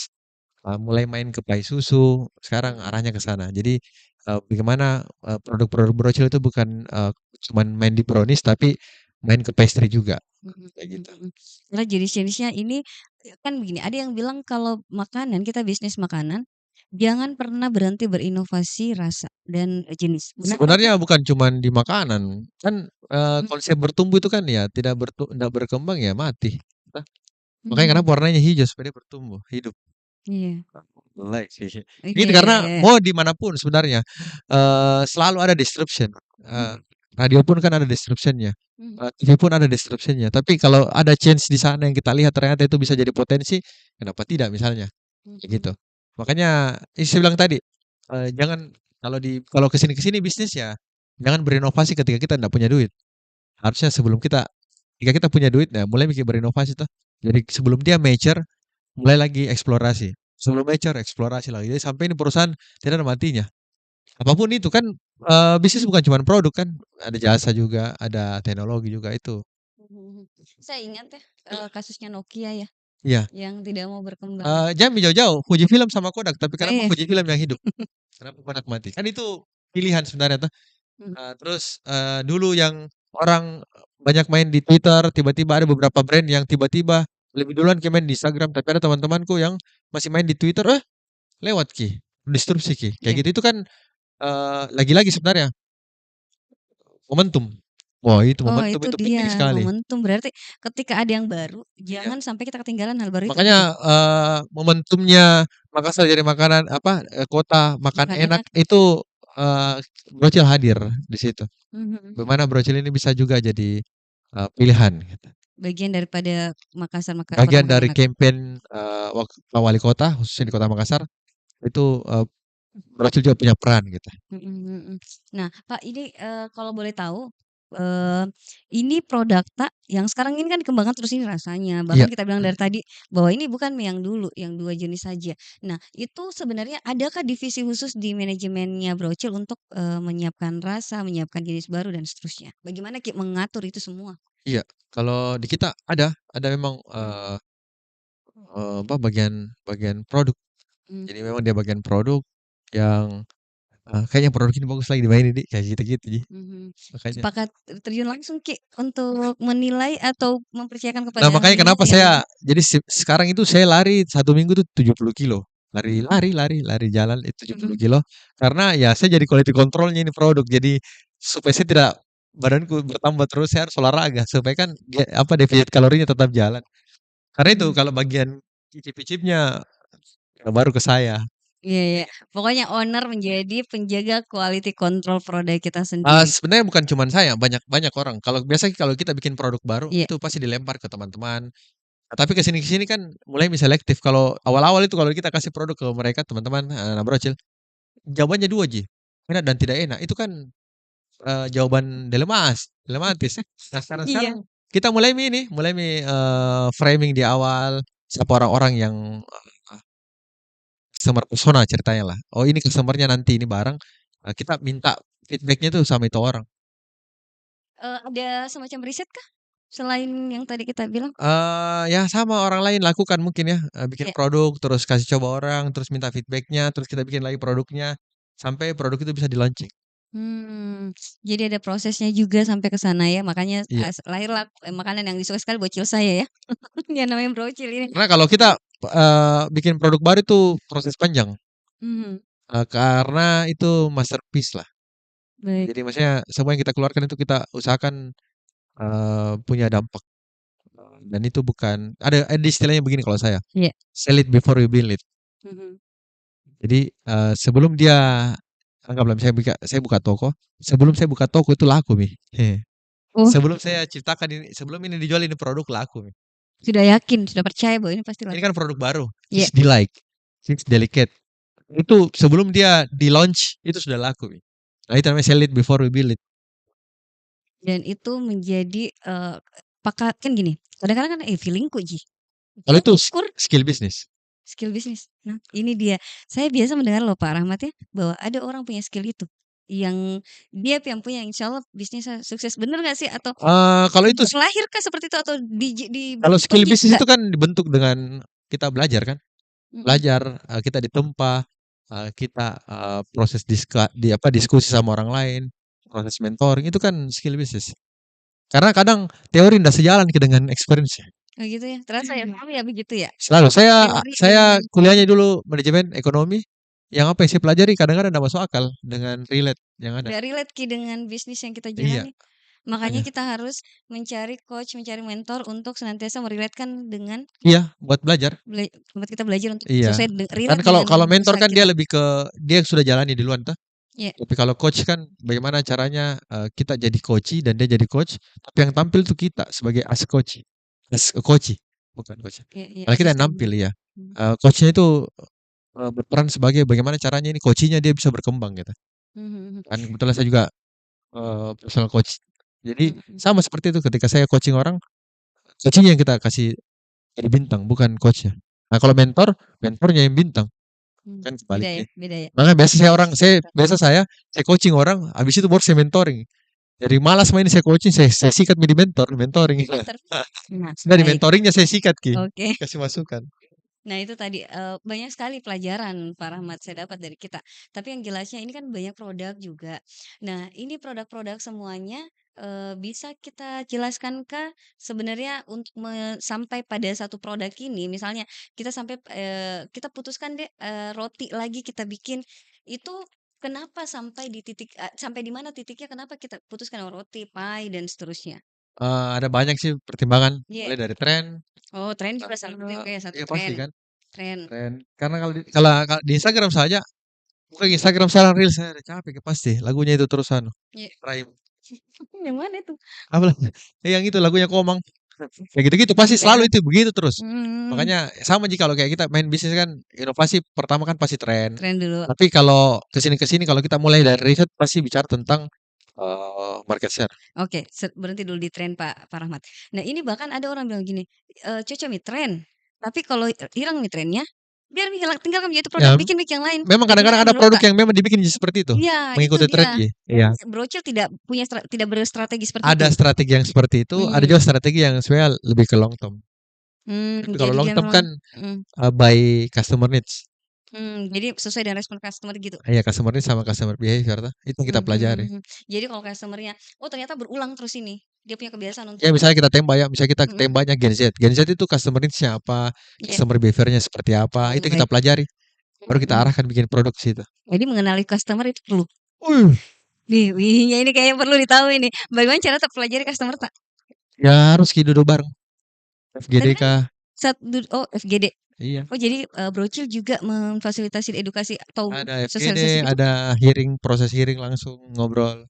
Mulai main ke pai susu, sekarang mhm arahnya ke sana. Jadi, bagaimana, produk-produk brocil itu bukan, cuman main di brownies, tapi main ke pastry juga, mhm kayak mhm gitu. mhm. Karena jenis-jenisnya ini, kan begini, ada yang bilang kalau makanan, kita bisnis makanan, jangan pernah berhenti berinovasi rasa dan jenis. Benarkah, Kak? Sebenarnya bukan cuman di makanan, kan, Mhm konsep bertumbuh itu kan ya tidak berkembang ya mati. Nah, makanya mhm. kenapa warnanya hijau supaya dia bertumbuh, hidup. Iya. Jelek sih. Iya Gitu, iya karena iya. mau di mana pun sebenarnya, selalu ada disruption, radio pun kan ada disruption-nya, Mhm TV pun ada disruption-nya, tapi kalau ada change di sana yang kita lihat ternyata itu bisa jadi potensi, kenapa tidak misalnya, kayak mhm gitu. Makanya saya bilang tadi, jangan kalau ke sini bisnis ya, jangan berinovasi ketika kita ndak punya duit. Harusnya ketika kita punya duit, nah mulai mikir berinovasi tuh. Jadi sebelum dia mature, mulai lagi eksplorasi. Sebelum mature, eksplorasi lagi. Jadi sampai ini perusahaan tidak ada matinya. Apapun itu kan, bisnis bukan cuma produk kan, ada jasa juga, ada teknologi juga itu. mhm mhm. Saya ingat ya, kasusnya Nokia ya, Iya, yang tidak mau berkembang. jangan jauh-jauh, Fujifilm sama Kodak, tapi Oh kenapa iya. Fujifilm yang hidup? Kenapa Kodak mati? Kan itu pilihan sebenarnya tuh. Mhm Terus, dulu yang orang banyak main di Twitter, tiba-tiba ada beberapa brand yang tiba-tiba lebih duluan ke main di Instagram, tapi ada teman-temanku yang masih main di Twitter, lewat Ki, disrupsi Ki, kayak iya. gitu. Itu kan, lagi-lagi sebenarnya momentum. Wah itu Oh, momentum itu itu penting dia sekali. momentum, berarti ketika ada yang baru, Iya. jangan sampai kita ketinggalan hal baru itu Makanya, gitu? momentumnya Makassar jadi makanan apa, kota makan Makan enak enak. itu, Brocil hadir di situ. Mhm mhm. Bagaimana Brocil ini bisa juga jadi, pilihan gitu. Bagian daripada Makassar kota Bagian makan dari enak. campaign, Pak Wali Kota, khususnya di Kota Makassar, itu, Brocil juga punya peran gitu. Mhm mhm. Nah, Pak, ini, kalau boleh tahu, eee, ini produk tak yang sekarang ini kan dikembangkan terus ini rasanya, bahkan Iya, kita bilang dari mhm. tadi bahwa ini bukan mie yang dulu, yang 2 jenis saja. Nah, itu sebenarnya adakah divisi khusus di manajemennya Brocil untuk, menyiapkan rasa, menyiapkan jenis baru dan seterusnya? Bagaimana mengatur itu semua? Iya, kalau di kita ada memang, apa, bagian bagian produk. Mmm, Jadi memang dia bagian produk yang, kayaknya produk ini bagus lagi dimainin Dik, kayak gitu-gitu Ji, mhm. makanya. Apakah terjun langsung, Ki, untuk menilai atau mempercayakan Nah, kepada makanya ahlinya kenapa yang saya jadi sekarang itu saya lari 1 minggu tuh 70 kilo. Lari mhm lari lari lari jalan itu 70 mhm. kilo, karena ya saya jadi quality control-nya ini produk. Jadi supaya saya tidak badanku bertambah terus, saya harus olahraga supaya kan apa, defisit kalorinya tetap jalan. Karena itu Mhm. kalau bagian icip-icipnya, baru ke saya, Iya iya. kayak gitu. Pokoknya owner menjadi penjaga quality control produk kita sendiri. Sebenarnya bukan cuman saya, banyak banyak orang. Kalau biasa kalau kita bikin produk baru, Iya. itu pasti dilempar ke teman-teman, Tapi ke sini kan mulai selektif. Kalau awal-awal itu kalau kita kasih produk ke mereka teman-teman, anak brocil, jawabannya 2 Ji, enak dan tidak enak. Itu kan, jawaban dilematis. Nah Iya. sekarang-sekarang kita mulai framing di awal, siapa orang-orang yang, customer persona ceritanya lah. Oh ini customer-nya nanti ini barang, kita minta feedback-nya tuh sama itu orang. Ada semacam riset kah? Selain yang tadi kita bilang? Ya sama orang lain lakukan mungkin ya, bikin Kayak produk, terus kasih coba orang, terus minta feedback-nya, terus kita bikin lagi produknya, sampai produk itu bisa di-launching. hmm, jadi ada prosesnya juga sampai ke sana ya, makanya, Iya, lahirlah, makanan yang disuka sekali bocil saya ya, yang namanya brocil ini. karena kalau kita, bikin produk baru itu proses panjang, Mhm, karena itu masterpiece lah. baik. Jadi maksudnya semua yang kita keluarkan itu kita usahakan, punya dampak, dan itu bukan ada istilahnya begini kalau saya, Iya. "Sell it before you build it." Mhm. Jadi, sebelum dia anggaplah misalnya saya buka toko, sebelum saya buka toko itu laku Mi. Oh, Sebelum saya ciptakan ini, sebelum ini dijual ini produk laku Mi. sudah yakin, sudah percaya bahwa ini pasti Ini laku. kan produk baru, Iya, terus di-like, terus delicate. Itu sebelum dia di-launch itu sudah laku Mi. Nah itu namanya sell it before we build it. dan itu menjadi, kan gini, kadang-kadang kan, feeling-ku Ji, Kalau kita itu ukur skill bisnis. skill bisnis. Nah, ini dia. Saya biasa mendengar loh Pak Rahmat ya, bahwa ada orang punya skill itu, yang dia yang punya insya Allah bisnisnya sukses. Bener nggak sih? Atau Kalau itu lahirkah seperti itu atau kalau dibentuk skill bisnis juga? itu kan dibentuk dengan kita belajar kan. Mhm, Belajar, kita ditempa, kita, proses diskusi sama orang lain, proses mentoring, itu kan skill bisnis. Karena kadang teori ndak sejalan dengan experience-nya. oh gitu ya? Terasa ya, kamu ya begitu ya? Selalu saya Teori saya dengan kuliahnya dulu manajemen ekonomi, yang apa yang saya pelajari kadang-kadang ndak masuk akal dengan relate yang ada. nggak relate Ki dengan bisnis yang kita Iya, jalani. Makanya makanya. kita harus mencari coach, mencari mentor untuk senantiasa meriletkan dengan Iya, buat belajar. tempat kita belajar untuk Iya. sesuai Kan relate kalau dengan kalau mentor usaha kan dia kita. lebih ke dia yang sudah jalani duluan toh. Iya, Tapi kalau coach kan bagaimana caranya, kita jadi coachee dan dia jadi coach, tapi yang tampil tuh kita sebagai coachee, bukan coach. iya iya, Kalau kita yang asistennya. nampil ya, Mhm, coach-nya itu, berperan sebagai bagaimana caranya ini coachee-nya dia bisa berkembang gitu. mhm mhm, Kan kebetulan saya juga, personal coach. Jadi mhm sama seperti itu ketika saya coaching orang, coaching-nya yang kita kasih jadi bintang bukan coach-nya. Nah kalau mentor, mentornya yang bintang, kan beda ya sebaliknya. beda ya. Makanya biasa saya orang Sistem saya kita. biasa saya coaching orang, habis itu baru saya mentoring. Dari malas main saya coaching, saya sikat di mentoring. Mentor. Nah, Sudah di baik, mentoring-nya saya sikat oke. kasih masukan. Nah itu tadi, banyak sekali pelajaran Pak Rahmat saya dapat dari kita. Tapi yang jelasnya ini kan banyak produk juga. Nah ini produk-produk semuanya, bisa kita jelaskankah sebenarnya untuk sampai pada satu produk ini misalnya kita sampai, kita putuskan deh, roti lagi kita bikin, itu kenapa sampai di titik sampai di mana titiknya kenapa kita putuskan roti, pie, dan seterusnya? Ada banyak sih pertimbangan, Iya. mulai dari tren, Oh tren juga salah satu, oke satu iya pasti tren. kan, Tren, tren. Karena kalau di Instagram saja, buka Instagram sekarang reels saya udah capek pasti lagunya itu terus iya. Prime. Yang mana itu? Apa yang itu lagunya Komang. Kayak gitu-gitu pasti Daerah selalu itu begitu terus. mmm, Makanya sama jika kalau kayak kita main bisnis kan inovasi pertama kan pasti tren. tren dulu. Tapi kalau kesini-kesini kalau kita mulai dari riset pasti bicara tentang, market share. Oke, berhenti dulu di tren Pak Rahmat. Nah ini bahkan ada orang bilang gini, "Cocok nih tren, tapi kalau hilang nih trennya, biar hilang tinggalkan aja itu produk, Ya bikin yang lain." memang Nah kadang-kadang gimana ada menurut produk Kak? yang memang dibikin seperti itu, Iya itu mengikuti tren dia, ya. dan Iya. brocil tidak punya tidak berstrategi seperti itu. Ada strategi yang seperti itu, ada Mmm, juga strategi yang sebenarnya lebih ke long term. Tapi kalau jadi long dia term memang kan, mhm, by customer needs. jadi sesuai dengan respon customer gitu? Iya customer needs sama customer behavior tuh, itu yang kita Mhm pelajari. mhm. Jadi kalau customer-nya, oh ternyata berulang terus ini, dia punya kebiasaan Ya untuk misalnya kita tembak ya, misalnya kita mhm, tembaknya Gen Z. Gen Z itu customer needs-nya apa, iya. customer behavior-nya seperti apa, Oh itu kita baik, pelajari. Baru kita mhm. arahkan bikin produk ke situ. Jadi mengenali customer itu perlu. Wih, Wihnya ini kayaknya perlu ditahu ini. Bagaimana cara terpelajari customer tak? ya harus duduk bareng, Tadi kan FGD-kah, oh FGD. iya. Oh jadi, Brocil juga memfasilitasi edukasi atau Ada FGD, sosialisasi gitu? ada hearing, proses hearing langsung ngobrol.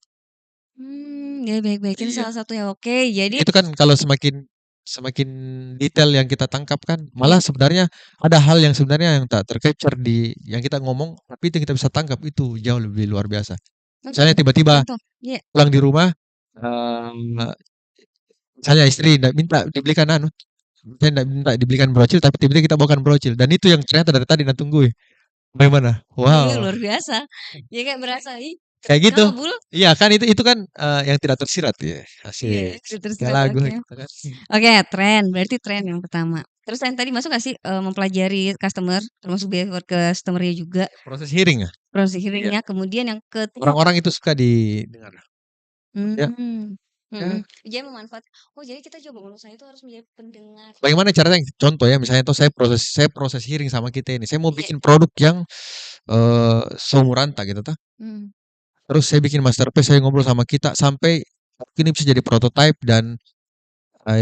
Ya baik baik, ini Iya. salah satunya. Oke, jadi Itu kan kalau semakin semakin detail yang kita tangkap kan, malah sebenarnya ada hal yang sebenarnya yang tak ter-capture di yang kita ngomong, tapi itu yang kita bisa tangkap itu jauh lebih luar biasa. Misalnya tiba-tiba Contoh, iya. pulang di rumah, misalnya istri ndak minta dibelikan saya ndak minta dibelikan brocil, tapi tiba-tiba kita bawakan brocil dan itu yang ternyata dari tadi nungguin. Bagaimana? Iya Wow, luar biasa. Ya kayak berasa, ih kayak gitu. kenapa Bul? Iya kan itu kan, yang tidak tersirat ya, Iya, asik. Kayak tersirat, lagu oke. gitu kan. Oke, tren, berarti tren yang pertama. Terus yang tadi masuk nggak sih, mempelajari customer, termasuk behavior customer-nya juga, Proses hearing ya? proses Iya. hearing-nya, kemudian yang ketiga apa? Orang-orang itu suka didengar. Ya, Mmm, mhm, ya. dia oh jadi kita coba berusaha itu harus menjadi pendengar. Bagaimana caranya? Contoh ya, misalnya tuh saya proses hearing sama kita ini. Saya mau Iya, bikin produk yang seumuran tak gitu tuh. mmm, Terus saya bikin masterpiece, saya ngobrol sama kita sampai ini bisa jadi prototype dan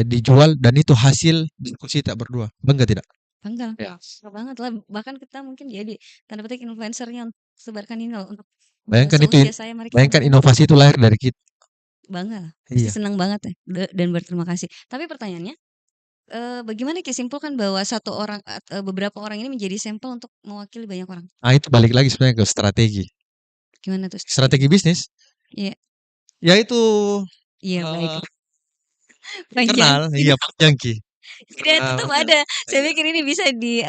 dijual dan itu hasil diskusi kita berdua. Bangga tidak? bangga Ya. bangga banget lah, bahkan kita mungkin jadi tanda petik influencer-nya untuk sebarkan ini loh, untuk, Bayangkan itu seusia saya mari kita bayangkan membantu. inovasi itu lahir dari kita. Bangga lah, pasti Iya. senang banget ya, dan berterima kasih. Tapi pertanyaannya, bagaimana Ki simpulkan bahwa satu orang beberapa orang ini menjadi sampel untuk mewakili banyak orang? Ah, itu balik lagi sebenarnya ke strategi. Gimana tuh Strategi strateginya? bisnis, Iya yaitu iya baik, eee, panjang internal, iya tidak panjang Ki. tidak tetap ada. Saya Iya. pikir ini bisa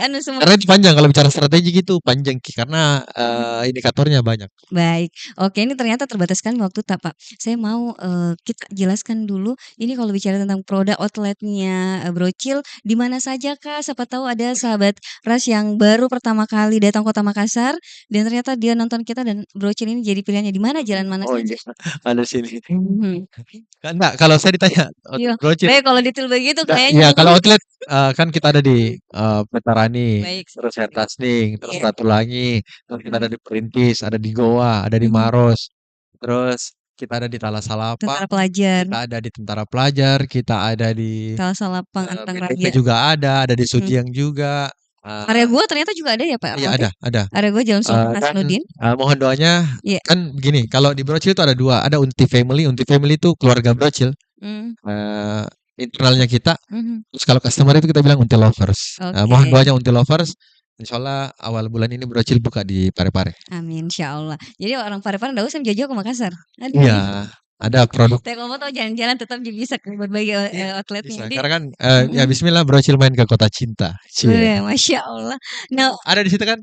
anu semua. Karena itu panjang kalau bicara strategi gitu panjang Ki, karena, Mhm. indikatornya banyak. Baik. Oke, ini ternyata terbatas sekali waktu tak, Pak. Saya mau, kita jelaskan dulu, ini kalau bicara tentang produk outlet-nya, Brocil, di mana saja, Kak? Siapa tahu ada sahabat Ras yang baru pertama kali datang Kota Makassar, dan ternyata dia nonton kita dan Brocil ini jadi pilihannya. Di mana, jalan mana Oh saja? iya, ada sini. Mhm. Enggak, kalau saya ditanya Iya. brocil Baik, kalau detail begitu enggak kayaknya iya mungkin kalau outlet, kan kita ada di, Petarani, baik, terus siap. Airtasning, terus Iya. Ratulangi, terus kita ada Mhm di Perintis, ada di Goa, ada di mhm. Maros, terus kita ada di Talasalapa, Tentara pelajar, kita ada di Tentara Pelajar, kita ada di, Salasalapang, Antang BTP Raya. juga ada di Mhm. Sujiang juga, Area eee gua ternyata juga ada ya, Pak iya Rahmat ya? ada, Area gua Jalan Sultan dan, Hasanuddin. mohon doanya Iya. kan begini, kalau di Brocil itu ada 2, ada Unti Family itu keluarga Brocil, Mmm, eee, internalnya kita. mhm. Terus kalau customer itu kita bilang Unti Lovers. Mohon Oke, doanya Unti Lovers, insyaallah awal bulan ini Brocil buka di Parepare. amin insyaallah. Jadi orang Parepare nggak usah jauh-jauh ke Makassar. Iya, Aduh, ada produk tapi kalau mau tahu jalan-jalan tetap bisa ke berbagai, iya, outlet-nya. bisa. Jadi Karena kan, ya mhm, bismillah Brocil main ke kota cinta. Cie. Masya Allah. Nah Ada di situ kan?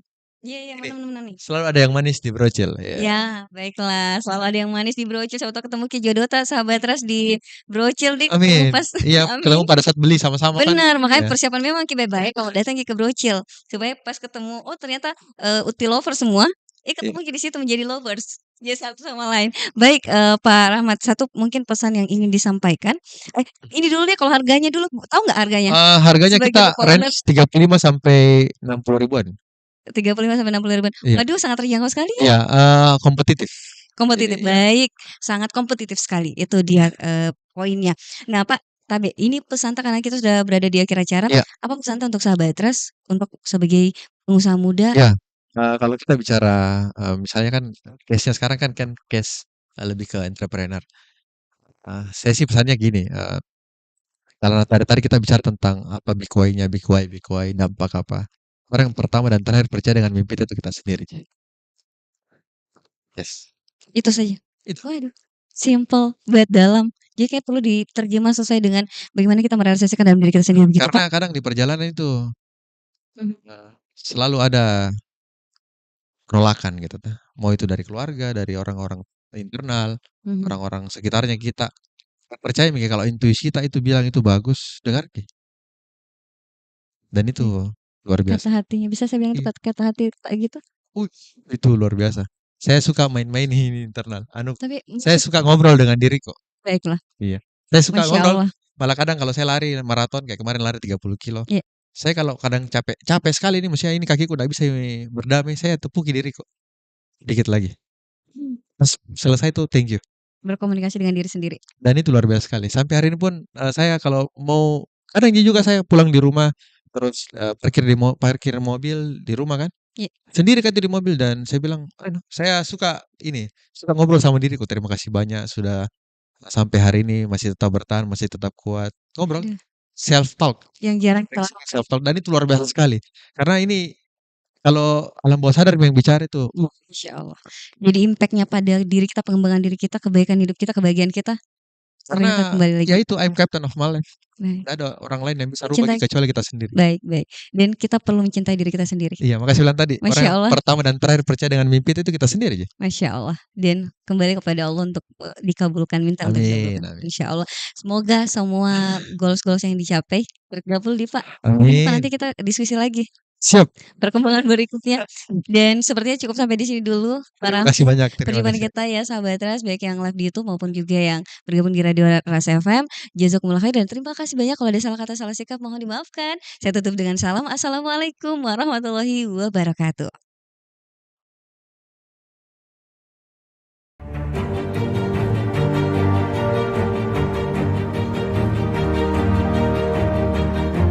iya iya, Ini, mana mana nih? selalu ada yang manis di Brocil, ya. Ya, baiklah, selalu ada yang manis di Brocil, siapa tahu ketemu Ki Jodota, sahabat Ras di Brocil nih, ketemu Amin. pas Iya, ketemu amin. pada saat beli sama-sama kan. Bener, makanya Iya, persiapan memang Ki baik-baik kalau datang Ki ke Brocil, supaya pas ketemu, oh ternyata, uti lover semua, iya. ketemu Ki di situ menjadi lovers, jadi satu sama lain. Baik, Pak Rahmat, satu mungkin pesan yang ingin disampaikan, ini dulu deh kalau harganya dulu, tahu nggak harganya? Harganya Sebagai kita toko outlet range 35 sampai 60 ribuan. 35 sampai 60 ribuan. Iya. Waduh sangat terjangkau sekali ya. Iya, kompetitif. Kompetitif, Ini ya. baik, sangat kompetitif sekali, itu dia, poinnya. Nah, Pak, tapi ini pesan karena kita sudah berada di akhir acara, Iya. apa pesan untuk sahabat Trust untuk sebagai pengusaha muda? Ya, kalau kita bicara, misalnya kan case-nya sekarang kan case, lebih ke entrepreneur. Saya sih pesannya gini, kalau tadi kita bicara tentang apa big why-nya, big why dampak apa. Orang yang pertama dan terakhir percaya dengan mimpi itu kita sendiri. Yes, Itu saja. itu. Waduh, simple, but dalam. Jadi kayak perlu diterjemah sesuai dengan bagaimana kita merealisasikan dalam diri kita sendiri begitu, Karena Pak? kadang di perjalanan itu, Mhm selalu ada penolakan gitu tuh. Mau itu dari keluarga, dari orang-orang internal, mhm, orang-orang sekitarnya kita. Percaya Miki kalau intuisi kita itu bilang itu bagus, dengar Ki, dan itu baik. luar Kata biasa. hatinya, bisa saya bilang itu Iya. kata hati kayak gitu? Wih, itu luar biasa. Saya suka main-main ini internal. Tapi Saya maksud suka ngobrol dengan diri kok. baiklah, Iya. Saya suka Masya ngobrol. Allah. Malah kadang kalau saya lari maraton kayak kemarin lari 30 kilo. Iya. Saya kalau kadang capek, capek sekali nih maksudnya ini kakiku udah bisa berdamai, saya tepuki diri kok. Dikit lagi. Mmm. Pas selesai tuh thank you. Berkomunikasi dengan diri sendiri. Dan itu luar biasa sekali. Sampai hari ini pun saya kalau mau kadang juga saya pulang di rumah terus parkir mobil di rumah kan. Iya. Sendiri kan itu di mobil dan saya bilang, "Aduh, saya suka ini, suka ngobrol sama diriku. Terima kasih banyak sudah sampai hari ini masih tetap bertahan, masih tetap kuat." Ngobrol. Aduh. self talk, Yang jarang kita refleksi lakukan. self talk dan itu luar biasa sekali. Karena ini kalau alam bawah sadar yang bicara itu, Masya Allah. Jadi impact-nya pada diri kita, pengembangan diri kita, kebaikan hidup kita, kebahagiaan kita, ternyata karena kembali lagi. ya itu I'm captain of my life. Nah, Nggak ada orang lain yang bisa rubah mencintai kecuali kita sendiri. baik baik. Dan kita perlu mencintai diri kita sendiri. Iya, makasih bilang tadi, orang Masya yang Allah. pertama dan terakhir percaya dengan mimpi itu kita sendiri aja. Masya Allah. Dan kembali kepada Allah untuk dikabulkan, minta untuk Amin, dikabulkan. amin. Insya Allah. Semoga semua goals-goals yang dicapai. Bergabung di Pak. Mungkin Pak nanti Amin. kita diskusi lagi Siap. perkembangan berikutnya. Dan sepertinya cukup sampai di sini dulu Terima para kasih banyak, terima perjumpaan kasih. kita ya sahabat Ras, baik yang live di YouTube maupun juga yang bergabung di Radio Ras FM. Jazakumullah khair dan terima kasih banyak, kalau ada salah kata salah sikap mohon dimaafkan. Saya tutup dengan salam. Assalamualaikum warahmatullahi wabarakatuh.